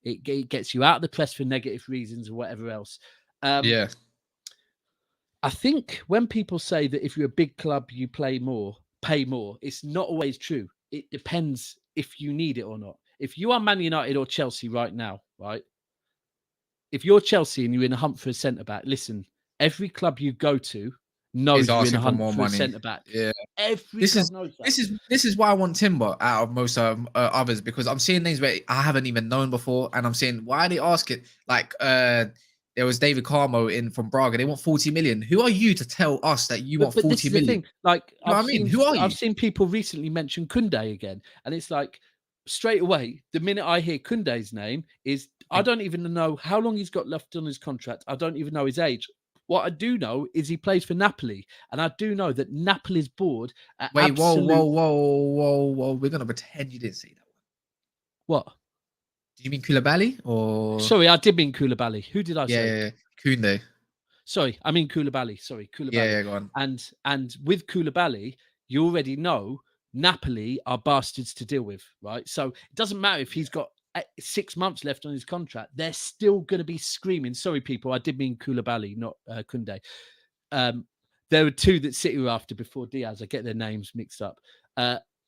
It gets you out of the press for negative reasons or whatever else. I think when people say that if you're a big club, you pay more, it's not always true. It depends if you need it or not. If you are Man United or Chelsea right now, right? If you're Chelsea and you're in a hunt for a centre-back, listen, every club you go to knows you're in a hunt for a centre-back. Yeah. Every club knows that. This is why I want Timber out of most others, because I'm seeing names where I haven't even known before, and I'm saying, why are they asking? Like, there was David Carmo in from Braga. They want 40 million. Who are you to tell us that you want 40 million? Like, you know what I mean? Who are you? I've seen people recently mention Koundé again, and it's like, straight away, the minute I hear Koundé's name is, I don't even know how long he's got left on his contract. I don't even know his age. What I do know is he plays for Napoli, and I do know that Napoli's board. Wait, whoa! We're gonna pretend you didn't say that one. What? Did you mean Koulibaly or? Sorry, I did mean Koulibaly. Who did I say? Yeah, Koundé. Sorry, I mean Koulibaly. Sorry, Koulibaly. Yeah, go on. And with Koulibaly, you already know Napoli are bastards to deal with, right? So it doesn't matter if he's got 6 months left on his contract; they're still going to be screaming. Sorry, people, I did mean Koulibaly, not Koundé. There were two that City were after before Diaz. I get their names mixed up.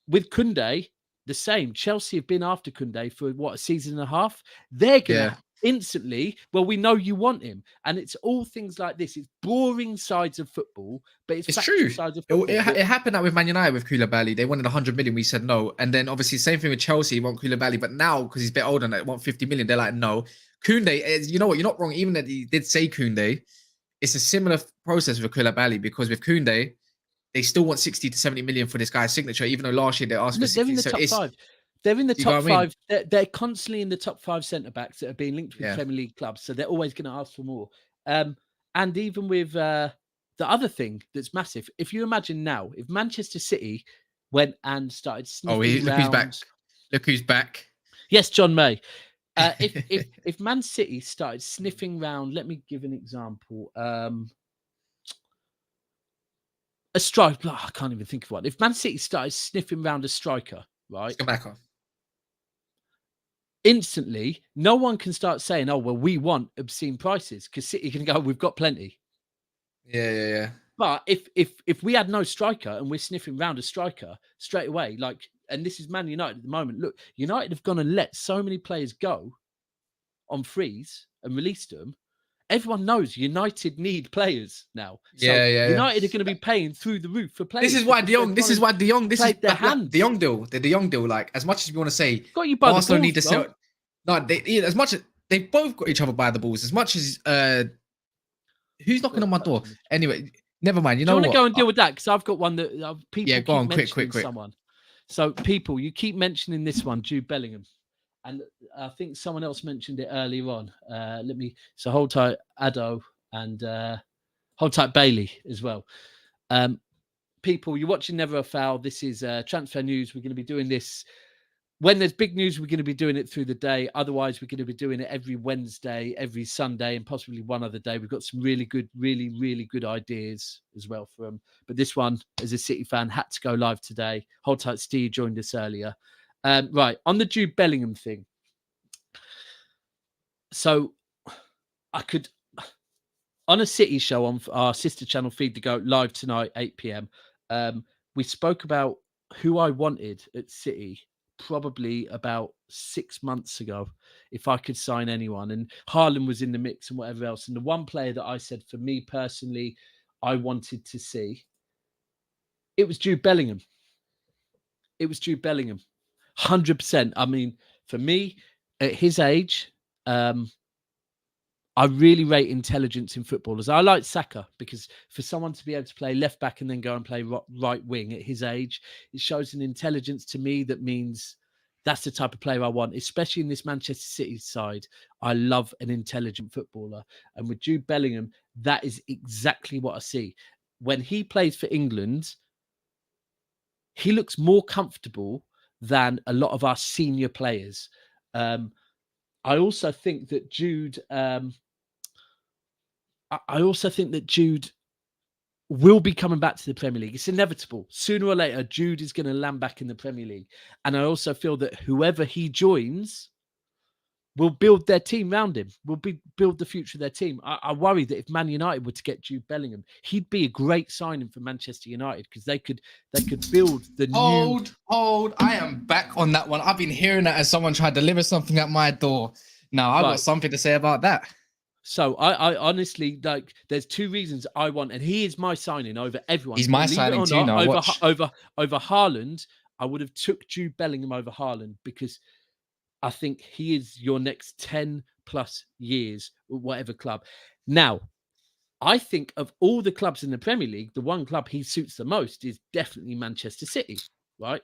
With Koundé, the same. Chelsea have been after Koundé for a season and a half. They're going to instantly, well, we know you want him. And it's all things like this. It's boring sides of football, but it's true. Sides of football. It happened that with Man United with Koulibaly. They wanted 100 million. We said no. And then obviously same thing with Chelsea. Want Koulibaly, but now because he's a bit older and they want 50 million, they're like, no. Koundé, you know what? You're not wrong. Even that he did say Koundé, it's a similar process with Koulibaly, because with Koundé, they still want 60 to 70 million for this guy's signature, even though last year they asked for 60. They're in the top 5. They're in the top 5. They're constantly in the top 5 centre-backs that are being linked with Premier League clubs. So they're always going to ask for more. And even with the other thing that's massive, if you imagine now, if Manchester City went and started sniffing look who's back. Look who's back. Yes, John May. If Man City started sniffing round, let me give an example. A striker. I can't even think of one. If Man City started sniffing round a striker, right? Skamaka. Instantly, no one can start saying, "Oh, well, we want obscene prices," because City can go, "We've got plenty." Yeah. But if we had no striker and we're sniffing round a striker straight away, like, and this is Man United at the moment. Look, United have gone and let so many players go on freeze and released them. Everyone knows United need players now. So United are going to be paying through the roof for players. This is why De Jong, this is the De Jong deal. Like, as much as we want to say, got you by Arsenal the balls, need to sell. No, as much as they've both got each other by the balls. As much as who's knocking on my door? Anyway, never mind. You know what? Want to go and deal with that, because I've got one that people. Yeah, go on, quick. Someone. So people, you keep mentioning this one, Jude Bellingham. And I think someone else mentioned it earlier on. So hold tight, Addo, and hold tight, Bailey as well. People, you're watching Never a Foul. This is transfer news. We're going to be doing this. When there's big news, we're going to be doing it through the day. Otherwise, we're going to be doing it every Wednesday, every Sunday, and possibly one other day. We've got some really good ideas as well for them. But this one, as a City fan, had to go live today. Hold tight, Steve joined us earlier. Right, on the Jude Bellingham thing. So I could, on a City show on our sister channel Feed the Goat live tonight, 8 p.m. We spoke about who I wanted at City probably about 6 months ago, if I could sign anyone. And Haaland was in the mix and whatever else. And the one player that I said, for me personally, I wanted to see, it was Jude Bellingham. It was Jude Bellingham. 100%. I mean, for me, at his age, I really rate intelligence in footballers. I like Saka because for someone to be able to play left back and then go and play right wing at his age, it shows an intelligence to me that means that's the type of player I want, especially in this Manchester City side. I love an intelligent footballer. And with Jude Bellingham, that is exactly what I see. When he plays for England, he looks more comfortable than a lot of our senior players. I also think that Jude... I also think that Jude will be coming back to the Premier League. It's inevitable. Sooner or later, Jude is going to land back in the Premier League. And I also feel that whoever he joins will build their team around him, will build the future of their team. I worry that if Man United were to get Jude Bellingham, he'd be a great signing for Manchester United because they could build the new... Hold. I am back on that one. I've been hearing that as someone tried to deliver something at my door. Now, I've got something to say about that. So I honestly, like, there's two reasons I want, and he is my signing over everyone. He's my signing too now. Over Haaland, I would have took Jude Bellingham over Haaland because I think he is your next 10 plus years with whatever club. Now, I think of all the clubs in the Premier League, the one club he suits the most is definitely Manchester City, right?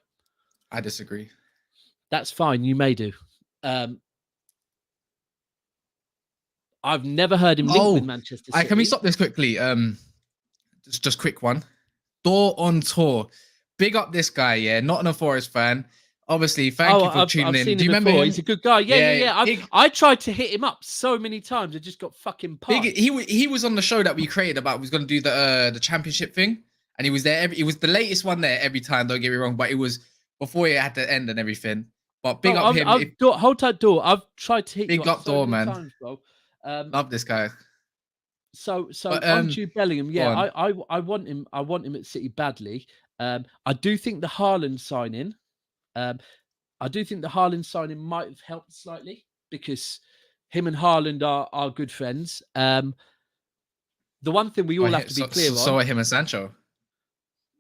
I disagree. That's fine. You may do. I've never heard him linked with Manchester City. Can we stop this quickly? Just quick one. Door on tour. Big up this guy, yeah. Not a Forest fan. Obviously, thank you for tuning in. Do you remember him? He's a good guy. Yeah. I tried to hit him up so many times. I just got fucking punched. He was on the show that we created about. We was going to do the championship thing. And he was there. He was the latest one there every time, don't get me wrong. But it was before it had to end and everything. But big up him. Hold tight, Door. I've tried to hit you up so Door, man. Times, bro. Love this guy. So on Jude Bellingham, yeah, I want him. I want him at City badly. I do think the Haaland signing, might have helped slightly because him and Haaland are good friends. The one thing we all have to be clear on. So are him and Sancho.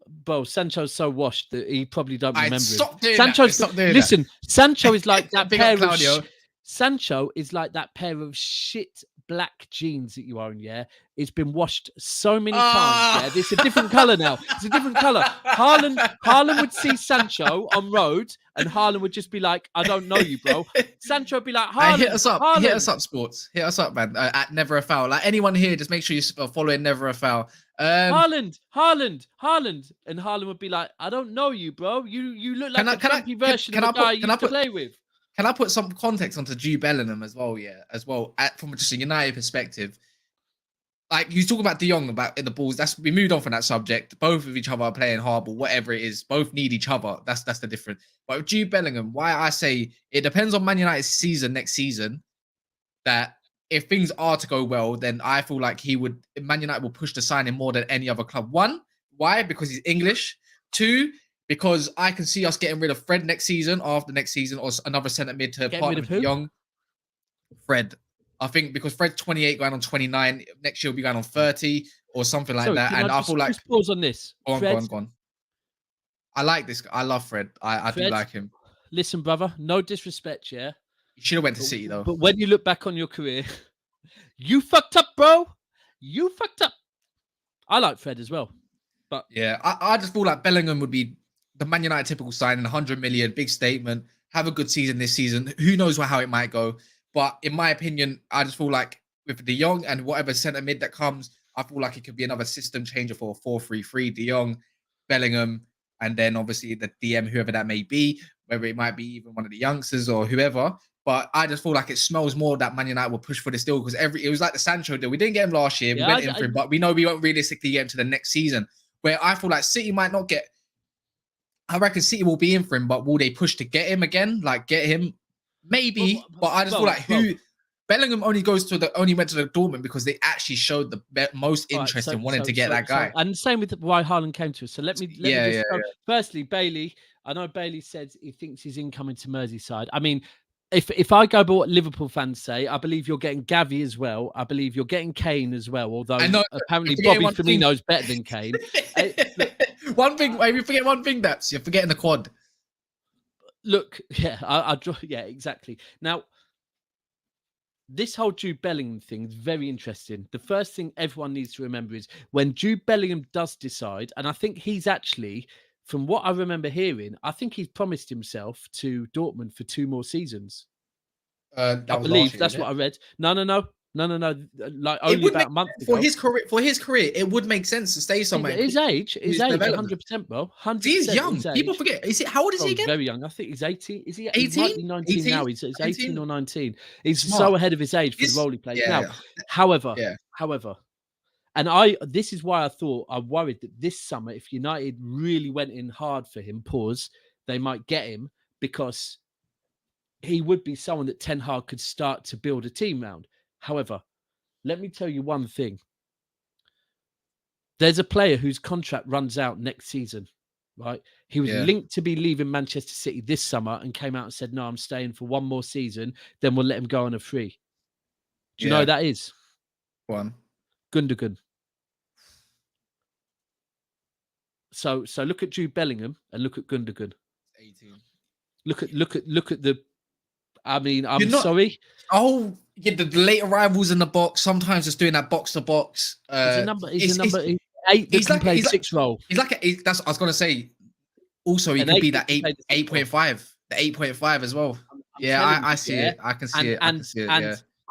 Bro, Sancho's so washed that he probably don't remember him. Sancho is like that pair of Sancho is like that pair of shit black jeans that you own, yeah? It's been washed so many times, yeah? It's a different colour now. It's a different colour. Haaland would see Sancho on road and Haaland would just be like, I don't know you, bro. Sancho would be like, Haaland, hit us up. Haaland. Hit us up, sports. Hit us up, man. At Never a Foul. Like anyone here, just make sure you're following Never a Foul. Haaland. And Haaland would be like, I don't know you, bro. You look like a crappy version of the guy you used to play with. Can I put some context onto Jude Bellingham as well? Yeah, from just a United perspective. Like you talk about De Jong about in the balls. We moved on from that subject. Both of each other are playing hardball, whatever it is. Both need each other. That's the difference. But with Jude Bellingham, why I say it depends on Man United's season next season. That if things are to go well, then I feel like Man United will push the signing more than any other club. One, why? Because he's English. Two, because I can see us getting rid of Fred next season, after next season, or another centre mid to partner with Young. Fred. I think because Fred's 28 going on 29, next year will be going on 30 or something like that. And I feel like... Just pause on this. Go on. I like this guy. I love Fred. I do like him. Listen, brother, no disrespect, yeah? You should have went to City, though. But when you look back on your career, you fucked up, bro. You fucked up. I like Fred as well. But yeah, I just feel like Bellingham would be the Man United typical signing, 100 million, big statement, have a good season this season. Who knows how it might go. But in my opinion, I just feel like with De Jong and whatever centre mid that comes, I feel like it could be another system changer for a 4-3-3. De Jong, Bellingham, and then obviously the DM, whoever that may be, whether it might be even one of the youngsters or whoever. But I just feel like it smells more that Man United will push for this deal because it was like the Sancho deal. We didn't get him last year. We went in for him, but we know we won't realistically get him to the next season. Where I feel like City might not get I reckon City will be in for him, but will they push to get him again? Like get him? Maybe, but I just feel like Bellingham only went to the Dortmund because they actually showed the most interest in wanting to get that guy. And the same with why Haaland came to us. So let me just firstly, Bailey. I know Bailey says he thinks he's incoming to Merseyside. I mean, if I go by what Liverpool fans say, I believe you're getting Gavi as well. I believe you're getting Kane as well. Although apparently Bobby Firmino's better than Kane. One thing, if you forget one thing, you're forgetting the quad. Look, I draw. Yeah, exactly. Now, this whole Jude Bellingham thing is very interesting. The first thing everyone needs to remember is when Jude Bellingham does decide, and I think he's actually, from what I remember hearing, I think he's promised himself to Dortmund for 2 more seasons. I believe that's what I read. No. Like only about a month ago. For his career, it would make sense to stay somewhere. His age, 100%, bro. 100%. He's young. People forget. How old is he again? Very young. I think he's 18. Is he 18? He might be 19 now. He's 18 or 19. He's so ahead of his age for the role he plays now. However, and this is why I worried that this summer, if United really went in hard for him, they might get him because he would be someone that Ten Hag could start to build a team around. However, let me tell you one thing. There's a player whose contract runs out next season, right? He was linked to be leaving Manchester City this summer and came out and said, no, I'm staying for 1 more season. Then we'll let him go on a free. Do you know who that is? One. Gundogan. So look at Jude Bellingham and look at Gundogan. 18. Look at the. I mean, sorry. Oh, yeah, the late arrivals in the box. Sometimes it's doing that box to box. He's a number 8 that can play 6 role. He's like that's what I was gonna say. Also, he could be that 8.5, the 8.5 as well. I see it. I can see it. And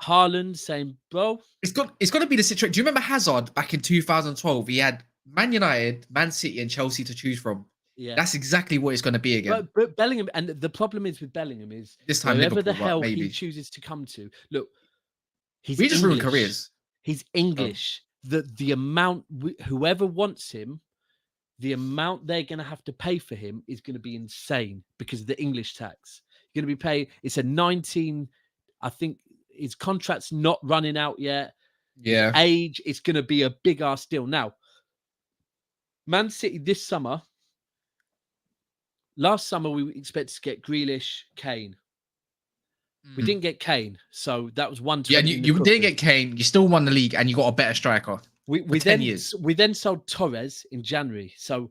Haaland, same, bro. It's got to be the situation. Do you remember Hazard back in 2012? He had Man United, Man City, and Chelsea to choose from. Yeah, that's exactly what it's going to be again. But Bellingham, and the problem is with Bellingham is this time wherever the hell he chooses to come to. Look, we just ruined careers. He's English. The amount whoever wants him, the amount they're going to have to pay for him is going to be insane because of the English tax. You're going to be paying. It's a 19. I think his contract's not running out yet. Yeah, his age. It's going to be a big ass deal. Now, Man City this summer. Last summer, we expected to get Grealish, Kane. We didn't get Kane, so that was 120. Yeah, you didn't get Kane. You still won the league, and you got a better striker. We then sold Torres in January. So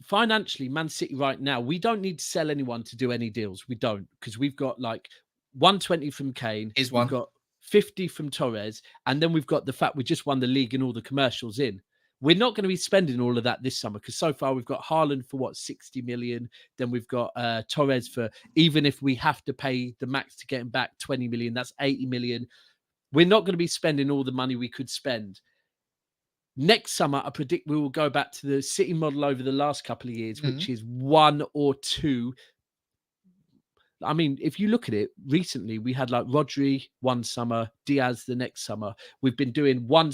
financially, Man City right now, we don't need to sell anyone to do any deals. We don't, because we've got like 120 from Kane. We've got 50 from Torres, and then we've got the fact we just won the league and all the commercials in. We're not going to be spending all of that this summer because so far we've got Haaland for 60 million. Then we've got Torres for, even if we have to pay the max to get him back, 20 million. That's 80 million. We're not going to be spending all the money we could spend. Next summer, I predict we will go back to the City model over the last couple of years, which is 1 or 2. I mean, if you look at it, recently we had like Rodri one summer, Diaz the next summer. We've been doing one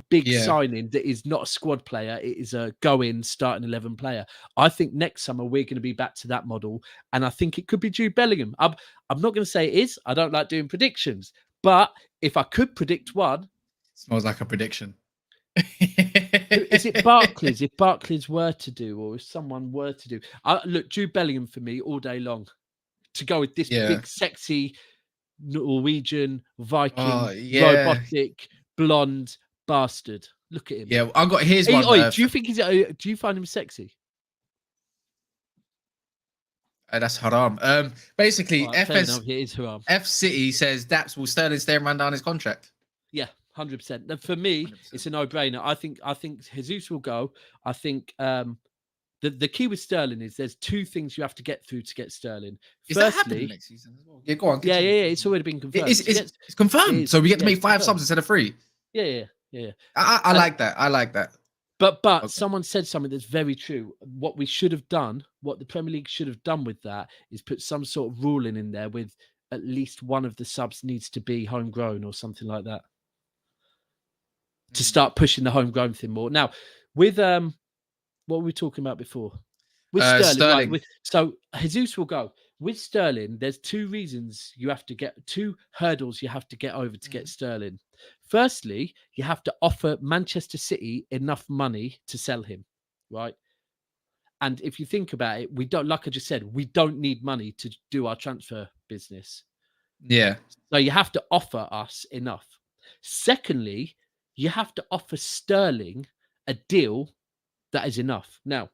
big signing that is not a squad player. It is a go-in starting 11 player. I think next summer we're going to be back to that model, and I think it could be Jude Bellingham. I'm not going to say it is. I don't like doing predictions, but if I could predict one, smells like a prediction. Is it Barclays? If Barclays were to do, or if someone were to do, look, Jude Bellingham for me all day long. To go with this big, sexy Norwegian Viking, robotic, blonde bastard. Look at him. Yeah, I got his one. Do you think do you find him sexy? That's haram. Basically, it is haram. F City says Daps will Sterling stay and run down his contract. Yeah, 100%. For me, 100%. It's a no-brainer. I think Jesus will go. I think the key with Sterling is there's 2 things you have to get through to get Sterling. Is that happening next season as well? Yeah, go on. Yeah. It's already been confirmed. It's confirmed. So we get to make 5 subs instead of 3. Yeah. I like that. I like that. But someone said something that's very true. What we should have done, what the Premier League should have done with that, is put some sort of ruling in there with at least one of the subs needs to be homegrown or something like that. To start pushing the homegrown thing more. Now, with what were we talking about before? With Sterling, Sterling. right? So Jesus will go. With Sterling, there's two hurdles you have to get over to get Sterling. Firstly, you have to offer Manchester City enough money to sell him, right? And if you think about it, we don't, like I just said, we don't need money to do our transfer business. Yeah. So you have to offer us enough. Secondly, you have to offer Sterling a deal that is enough. Now,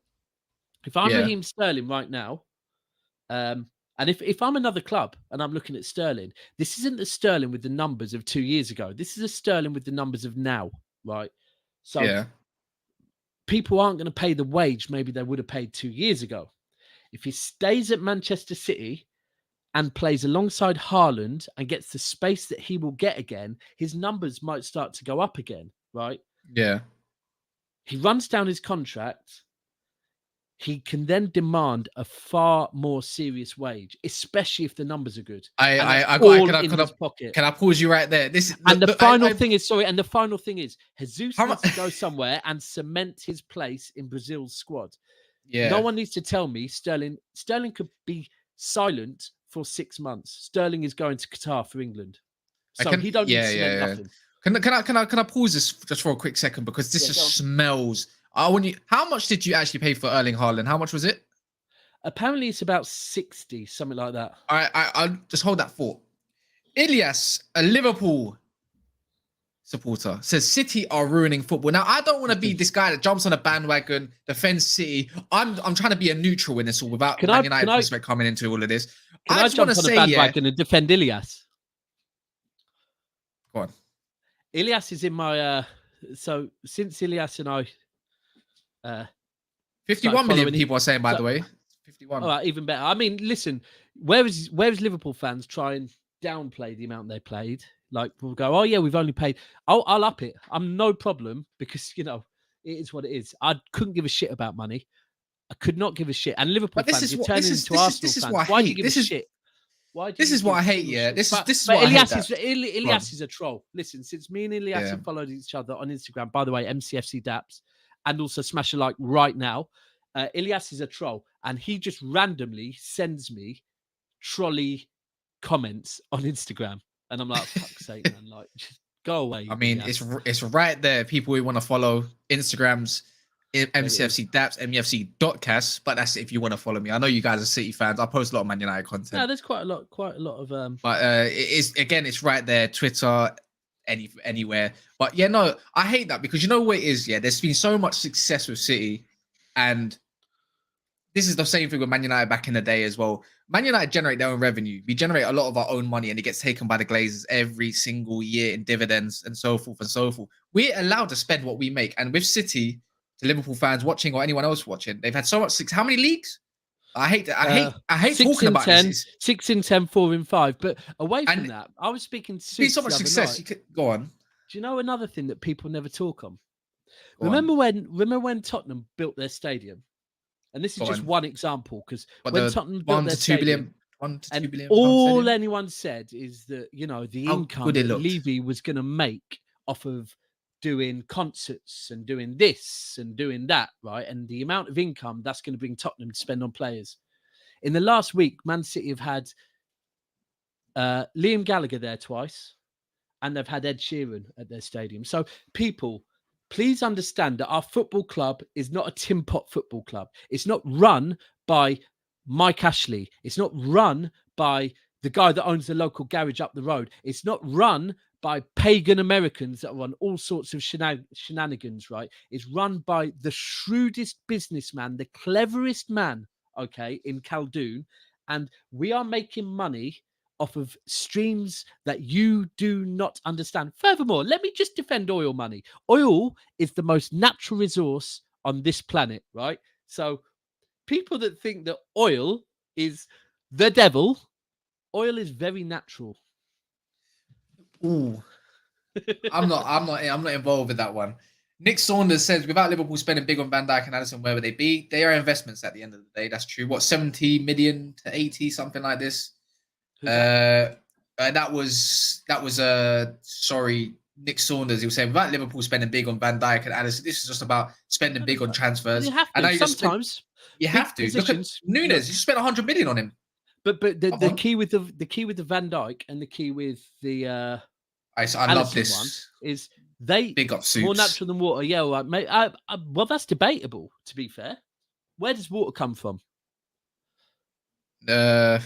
if I'm Raheem Sterling right now, and if I'm another club and I'm looking at Sterling, this isn't the Sterling with the numbers of 2 years ago. This is a Sterling with the numbers of now, right? So people aren't going to pay the wage maybe they would have paid 2 years ago. If he stays at Manchester City and plays alongside Haaland and gets the space that he will get again, his numbers might start to go up again, right? Yeah. He runs down his contract. He can then demand a far more serious wage, especially if the numbers are good. Can I pause you right there? The final thing is Jesus needs to go somewhere and cement his place in Brazil's squad. Yeah. No one needs to tell me Sterling could be silent for 6 months. Sterling is going to Qatar for England. So he don't need to cement nothing. Can I pause this just for a quick second, because this just smells. How much did you actually pay for Erling Haaland? How much was it? Apparently it's about 60, something like that. All right, I'll just hold that thought. Ilyas, a Liverpool supporter, says City are ruining football. Now, I don't want to be this guy that jumps on a bandwagon, defends City. I'm trying to be a neutral in this all without Man United prospect coming into all of this. Can I jump on a bandwagon and defend Ilyas? Go on. Ilyas is in my... so since Ilyas and I... 51 million people are saying, by the way. 51. All right, even better. I mean, listen, whereas Liverpool fans try and downplay the amount they played, like we'll go, oh yeah, we've only paid. I'll up it. I'm no problem, because it is what it is. I couldn't give a shit about money. I could not give a shit. And Liverpool fans, you're turning into Arsenal fans. Why do you give a shit? This is what I hate. Yeah, this is what Ilyas is a troll. Listen, since me and Ilyas have followed each other on Instagram, by the way, MCFC Daps. And also smash a like right now. Ilyas is a troll, and he just randomly sends me trolley comments on Instagram, and I'm like, "Fuck's sake, man! Like, just go away." I mean, it's right there. People who want to follow Instagrams, MCFC Daps, MCFC.cast, but that's if you want to follow me. I know you guys are City fans. I post a lot of Man United content. No, there's quite a lot of. But it's right there. Twitter. Anywhere. But yeah, no, I hate that, because you know what it is? Yeah, there's been so much success with City, and this is the same thing with Man United back in the day as well. Man United generate their own revenue. We generate a lot of our own money, and it gets taken by the Glazers every single year in dividends and so forth and so forth. We're allowed to spend what we make. And with City, to Liverpool fans watching or anyone else watching, they've had so much how many leagues? I hate talking about 10, this. 6 in 10, 4 in 5. But away from that, I was speaking to so much success. You could go on. Do you know another thing that people never talk on? Remember when Tottenham built their stadium? And this is just one example, because when Tottenham built their stadium, all anyone said is that, the income that Levy was going to make off of doing concerts and doing this and doing that, right? And the amount of income that's going to bring Tottenham to spend on players. In the last week, Man City have had Liam Gallagher there twice, and they've had Ed Sheeran at their stadium. So people, please understand that our football club is not a tin pot football club. It's not run by Mike Ashley. It's not run by the guy that owns the local garage up the road. It's not run by pagan Americans that run all sorts of shenanigans, right? It's run by the shrewdest businessman, the cleverest man, okay, in Khaldoon. And we are making money off of streams that you do not understand. Furthermore, let me just defend oil money. Oil is the most natural resource on this planet, right? So people that think that oil is the devil, oil is very natural. Ooh, I'm not involved with that one. Nick Saunders says, without Liverpool spending big on Van Dijk and Alisson, where would they be? They are investments at the end of the day. That's true. What, 70 million to 80, something like this? That was Nick Saunders. He was saying, without Liverpool spending big on Van Dijk and Alisson, this is just about spending big on transfers. You have to, You have to. Look at Nunez. You spent 100 million on him. But the key with the Van Dijk and the key with the I love this one is they big up suits. More natural than water. Yeah, well, mate. Well, that's debatable. To be fair, where does water come from? Natural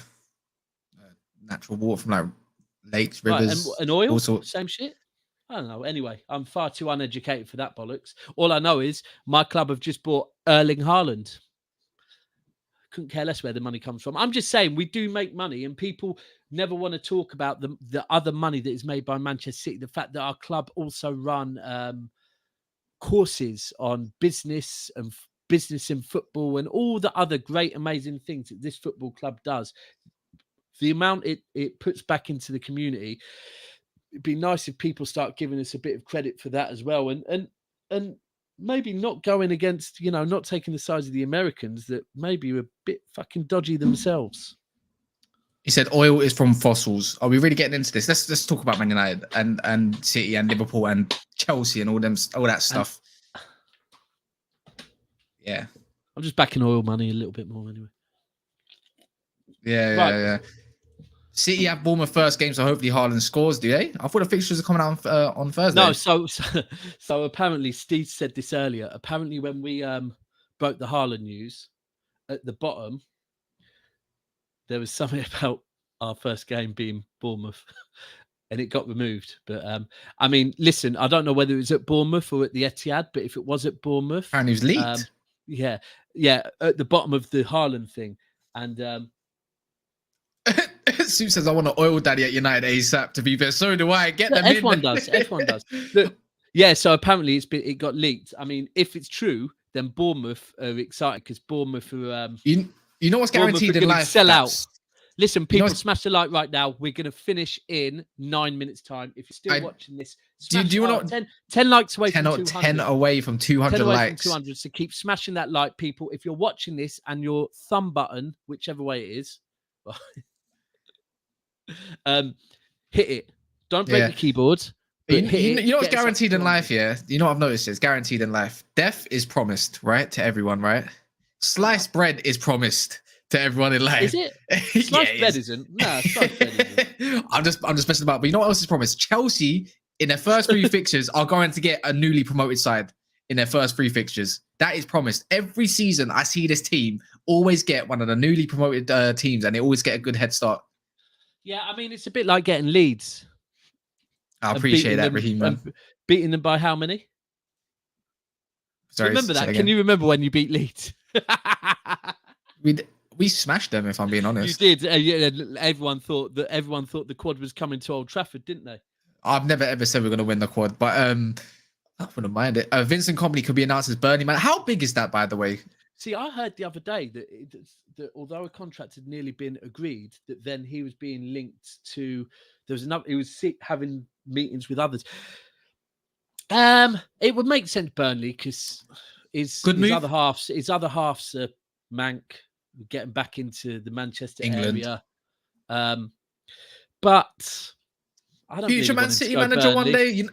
water from like lakes, rivers, right, and oil. Same shit. I don't know. Anyway, I'm far too uneducated for that bollocks. All I know is my club have just bought Erling Haaland. Couldn't care less where the money comes from. I'm just saying we do make money, and people never want to talk about the other money that is made by Manchester City. The fact that our club also run courses on business and business in football and all the other great, amazing things that this football club does. The amount it puts back into the community. It'd be nice if people start giving us a bit of credit for that as well, and maybe not going against, not taking the sides of the Americans that maybe are a bit fucking dodgy themselves. He said oil is from fossils. Are we really getting into this? Let's talk about Man United and City and Liverpool and Chelsea and all that stuff. Yeah, I'm just backing oil money a little bit more anyway. Yeah. City have Bournemouth first game, so hopefully Haaland scores, do they? I thought the fixtures are coming out on Thursday. No, so apparently, Steve said this earlier. Apparently, when we broke the Haaland news, at the bottom, there was something about our first game being Bournemouth, and it got removed. But, I mean, listen, I don't know whether it was at Bournemouth or at the Etihad, but if it was at Bournemouth... Apparently it was leaked. Yeah, at the bottom of the Haaland thing. And... Sue says, I want an oil daddy at United ASAP, to be fair. So do I. Get them everyone does. Look, yeah, so apparently it got leaked. I mean, if it's true, then Bournemouth are excited because Bournemouth are... you know what's guaranteed in life? Sell out. Listen, people, smash the like right now. We're going to finish in 9 minutes' time. If you're still watching this, do you know 10 likes away from 200. 10 away from 200 10 away likes. From 200. So keep smashing that like, people. If you're watching this and your thumb button, whichever way it is... hit it. Don't break the keyboard. You know what's guaranteed in life, yeah? You know what I've noticed is guaranteed in life. Death is promised, right? To everyone, right? Sliced bread is promised to everyone in life. Is it? Sliced bread isn't. No, sliced bread isn't. I'm just messing about. But you know what else is promised? Chelsea, in their first 3 fixtures, are going to get a newly promoted side in their first 3 fixtures. That is promised. Every season, I see this team always get one of the newly promoted teams, and they always get a good head start. Yeah, I mean, it's a bit like getting Leeds. I appreciate that, Raheem, man. Beating them by how many? Sorry, remember that? Can you remember when you beat Leeds? We smashed them, if I'm being honest. You did. Everyone thought the quad was coming to Old Trafford, didn't they? I've never ever said we're going to win the quad, but I wouldn't mind it. Vincent Kompany could be announced as Burnley man. How big is that, by the way? See, I heard the other day that although a contract had nearly been agreed, that then he was being linked to he was having meetings with others. It would make sense, Burnley, because his other half's a Mank, getting back into the Manchester area. But I don't future really Man City manager one day.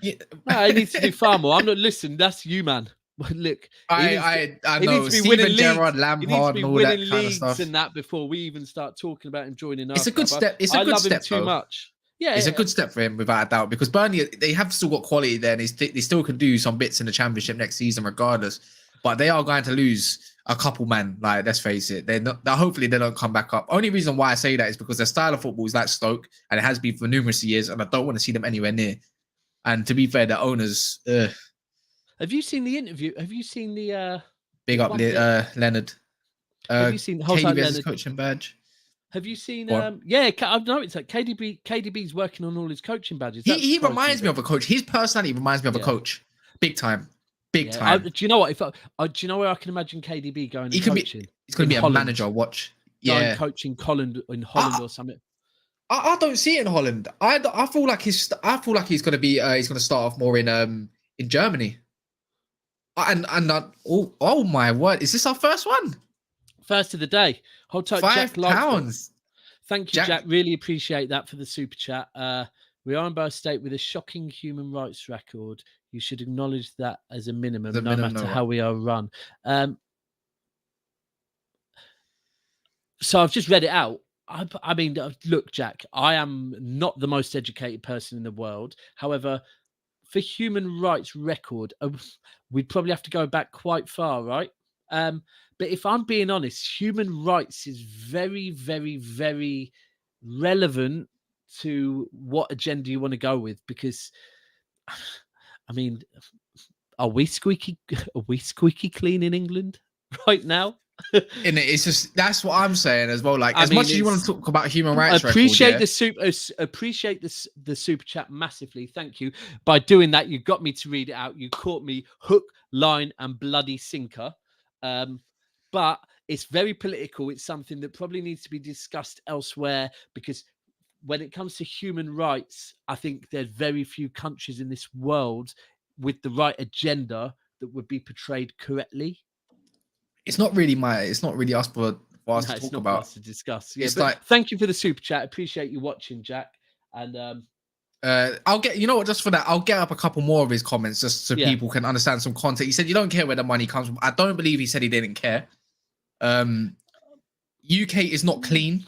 No, he needs to do far more. I'm not listening. That's you, man. Look, I know Steven Gerrard, Lampard, and all that kind of stuff. And that before we even start talking about him joining us. It's a good step. It's a good step. Too much. Yeah, it's a good step for him, without a doubt, because Burnley, they have still got quality there, and they still can do some bits in the Championship next season, regardless. But they are going to lose a couple, man. Like, let's face it, hopefully they don't come back up. Only reason why I say that is because their style of football is like Stoke, and it has been for numerous years, and I don't want to see them anywhere near. And to be fair, the owners. Have you seen the interview? Have you seen the big up Leonard? Have you seen KDB's coaching badge? Have you seen? Yeah, I've noticed that KDB's working on all his coaching badges. He reminds me of a coach. His personality reminds me of a coach, big time. Time. Do you know what? Do you know where I can imagine KDB going? He's going to be a manager. Watch. Yeah, coaching Holland in Holland or something. I don't see it in Holland. I feel like he's going to be. He's going to start off more in Germany. Oh my word! Is this our first one? First of the day. Hold tight, £5. Thank you, Jack. Really appreciate that for the super chat. We are in a state with a shocking human rights record. You should acknowledge that as a minimum, no matter how we are run. So I've just read it out. I mean, look, Jack, I am not the most educated person in the world. However, for human rights record, we'd probably have to go back quite far, right? But if I'm being honest, human rights is very, very, very relevant to what agenda you want to go with, because I mean, are we squeaky clean in England right now? And it's just, that's what I'm saying as well. Like, as much as you want to talk about human rights, appreciate the super chat massively. Thank you. By doing that, you got me to read it out. You caught me hook, line, and bloody sinker. But it's very political. It's something that probably needs to be discussed elsewhere, because when it comes to human rights, I think there's very few countries in this world with the right agenda that would be portrayed correctly. It's not really us for us to talk about. Us to discuss. Yeah, but like, thank you for the super chat. Appreciate you watching, Jack. And I'll get, you know what, just for that, I'll get up a couple more of his comments just so people can understand some context. He said you don't care where the money comes from. I don't believe he said he didn't care. UK is not clean,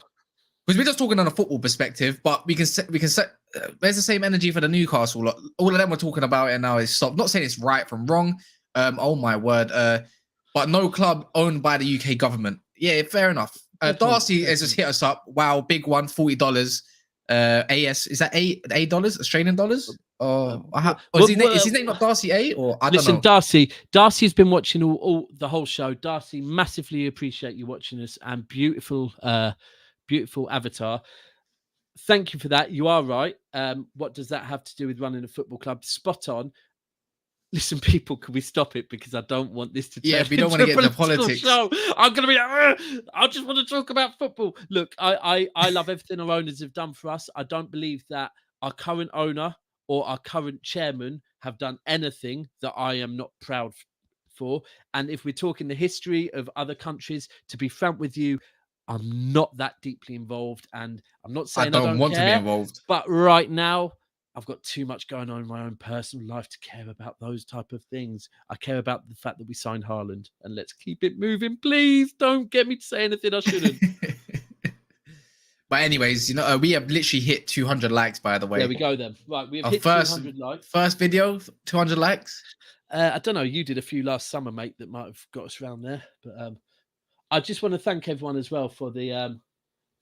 because we're just talking on a football perspective, but we can set there's the same energy for the Newcastle lot. All of them were talking about it now. Is stop. Not saying it's right from wrong. Oh my word. But no club owned by the UK government. Yeah, fair enough. Darcy has just hit us up. Wow, big one, $40. AS, is that $8 Australian dollars? Is his name not Darcy A? Or I don't know. Darcy's been watching all the whole show. Darcy, massively appreciate you watching us, and beautiful avatar. Thank you for that. You are right. What does that have to do with running a football club? Spot on. Listen, people, can we stop it? Because I don't want this to turn we don't want to get into politics. Show. I'm going to be I just want to talk about football. Look, I love everything our owners have done for us. I don't believe that our current owner or our current chairman have done anything that I am not proud for. And if we're talking the history of other countries, to be frank with you, I'm not that deeply involved. And I'm not saying I don't want care, to be involved. But right now, I've got too much going on in my own personal life to care about those type of things. I care about the fact that we signed Haaland, and let's keep it moving. Please don't get me to say anything I shouldn't. But anyways, you know, we have literally hit 200 likes, by the way. There we go then. Right, we have hit 200 likes. First video, 200 likes. I don't know. You did a few last summer, mate, that might have got us around there. But I just want to thank everyone as well for the...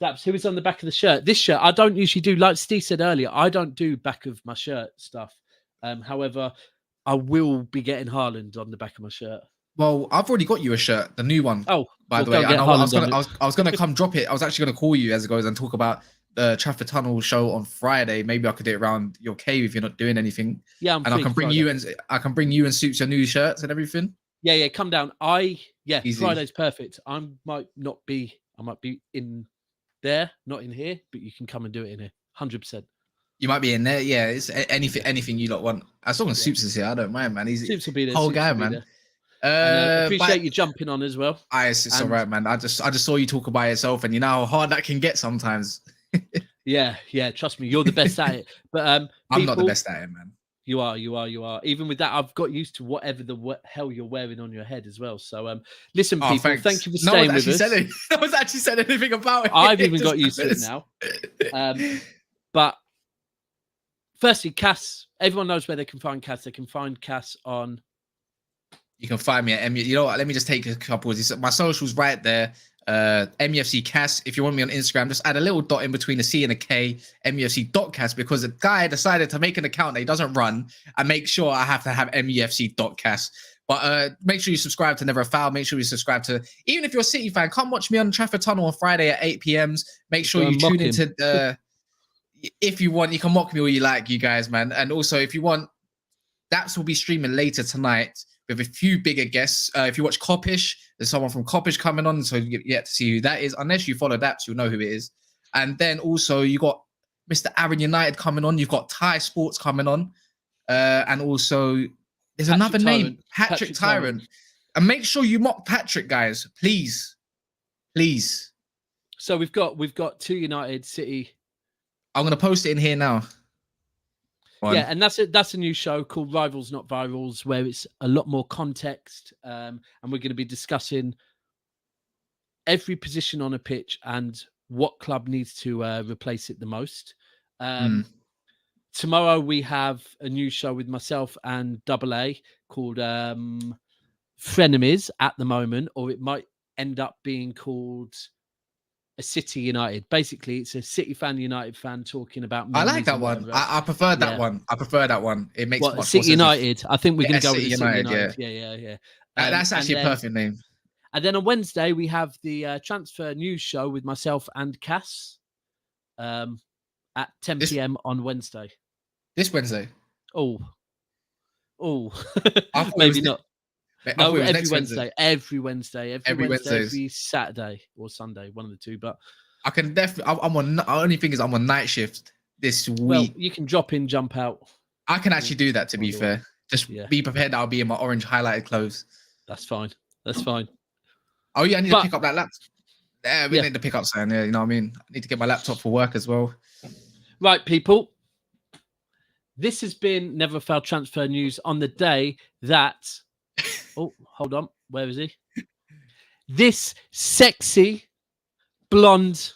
Daps, who is on the back of the shirt? This shirt, I don't usually do, like Steve said earlier, I don't do back of my shirt stuff. However, I will be getting Haaland on the back of my shirt. Well, I've already got you a shirt, the new one. Oh, by the way, I was going to come drop it. I was actually going to call you as it goes and talk about the Trafford Tunnel show on Friday. Maybe I could do it around your cave if you're not doing anything. Yeah, and I can bring you and Soups your new shirts and everything. Yeah, come down. Easy. Friday's perfect. I might be in there, not in here, but you can come and do it in here. 100%. You might be in there. Yeah, it's anything you lot want. As long as Soups is here, I don't mind, man. He's Soups will be there. Whole guy, man. Appreciate you jumping on as well. It's all right, man. I just saw you talk about yourself, and you know how hard that can get sometimes. yeah. Trust me, you're the best at it. But I'm not the best at it, man. You are. Even with that, I've got used to whatever the hell you're wearing on your head as well. So, listen, people, thank you for staying with us. No one's actually said anything about it. I've even got used to it now. But firstly, Cass, everyone knows where they can find Cass. They can find Cass on... You can find me at You know what? Let me just take a couple of my socials right there. MUFC Cass. If you want me on Instagram, just add a little dot in between the C and a K, MUFC.Cass, because the guy decided to make an account that he doesn't run and make sure I have to have MUFC.Cass. But make sure you subscribe to Never a Foul. Make sure you subscribe to, even if you're a City fan, come watch me on Trafford Tunnel on Friday at 8 p.m. Make sure you tune into if you want, you can mock me all you like, you guys, man. And also, if you want, Daps will be streaming later tonight with a few bigger guests. If you watch Coppish, there's someone from Coppish coming on, so you get to see who that is. Unless you follow Daps, you'll know who it is. And then also you got Mr. Aaron United coming on. You've got Thai Sports coming on. And also there's another name, Patrick Tyrant. And make sure you mock Patrick, guys. Please. So we've got 2 United, City. I'm going to post it in here now. Yeah, and that's a new show called Rivals Not Virals, where it's a lot more context, and we're going to be discussing every position on a pitch and what club needs to replace it the most. Tomorrow we have a new show with myself and Double A called Frenemies at the moment, or it might end up being called a City United. Basically, it's a City fan, United fan talking about. I like that one. I prefer that one. I prefer that one. It makes much City more United. I think we're going to go with City United. Yeah. Yeah. That's actually a perfect name. And then on Wednesday we have the transfer news show with myself and Cass at 10 p.m. on Wednesday. This Wednesday? Oh, maybe not. No, every Wednesday. Every Wednesday, every Saturday or Sunday, one of the two. But I can definitely. I'm on. The only thing is, I'm on night shift this week. Well, you can drop in, jump out. I can actually do that. To be fair, just be prepared. I'll be in my orange highlighted clothes. That's fine. That's fine. Oh yeah, I need to pick up that laptop. Yeah, we need to pick up something. Yeah, you know what I mean. I need to get my laptop for work as well. Right, people. This has been Never Failed Transfer News on the day that. Oh, hold on. Where is he? This sexy, blonde,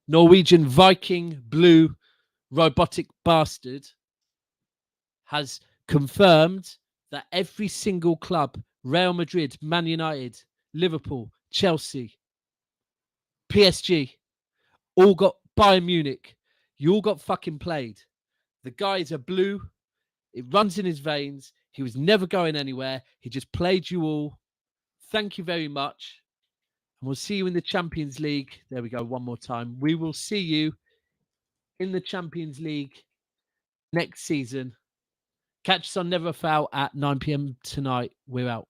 Norwegian Viking blue robotic bastard has confirmed that every single club, Real Madrid, Man United, Liverpool, Chelsea, PSG, all got Bayern Munich. You all got fucking played. The guys are blue. It runs in his veins. He was never going anywhere. He just played you all. Thank you very much. And we'll see you in the Champions League. There we go. One more time. We will see you in the Champions League next season. Catch us on Never Foul at 9 p.m. tonight. We're out.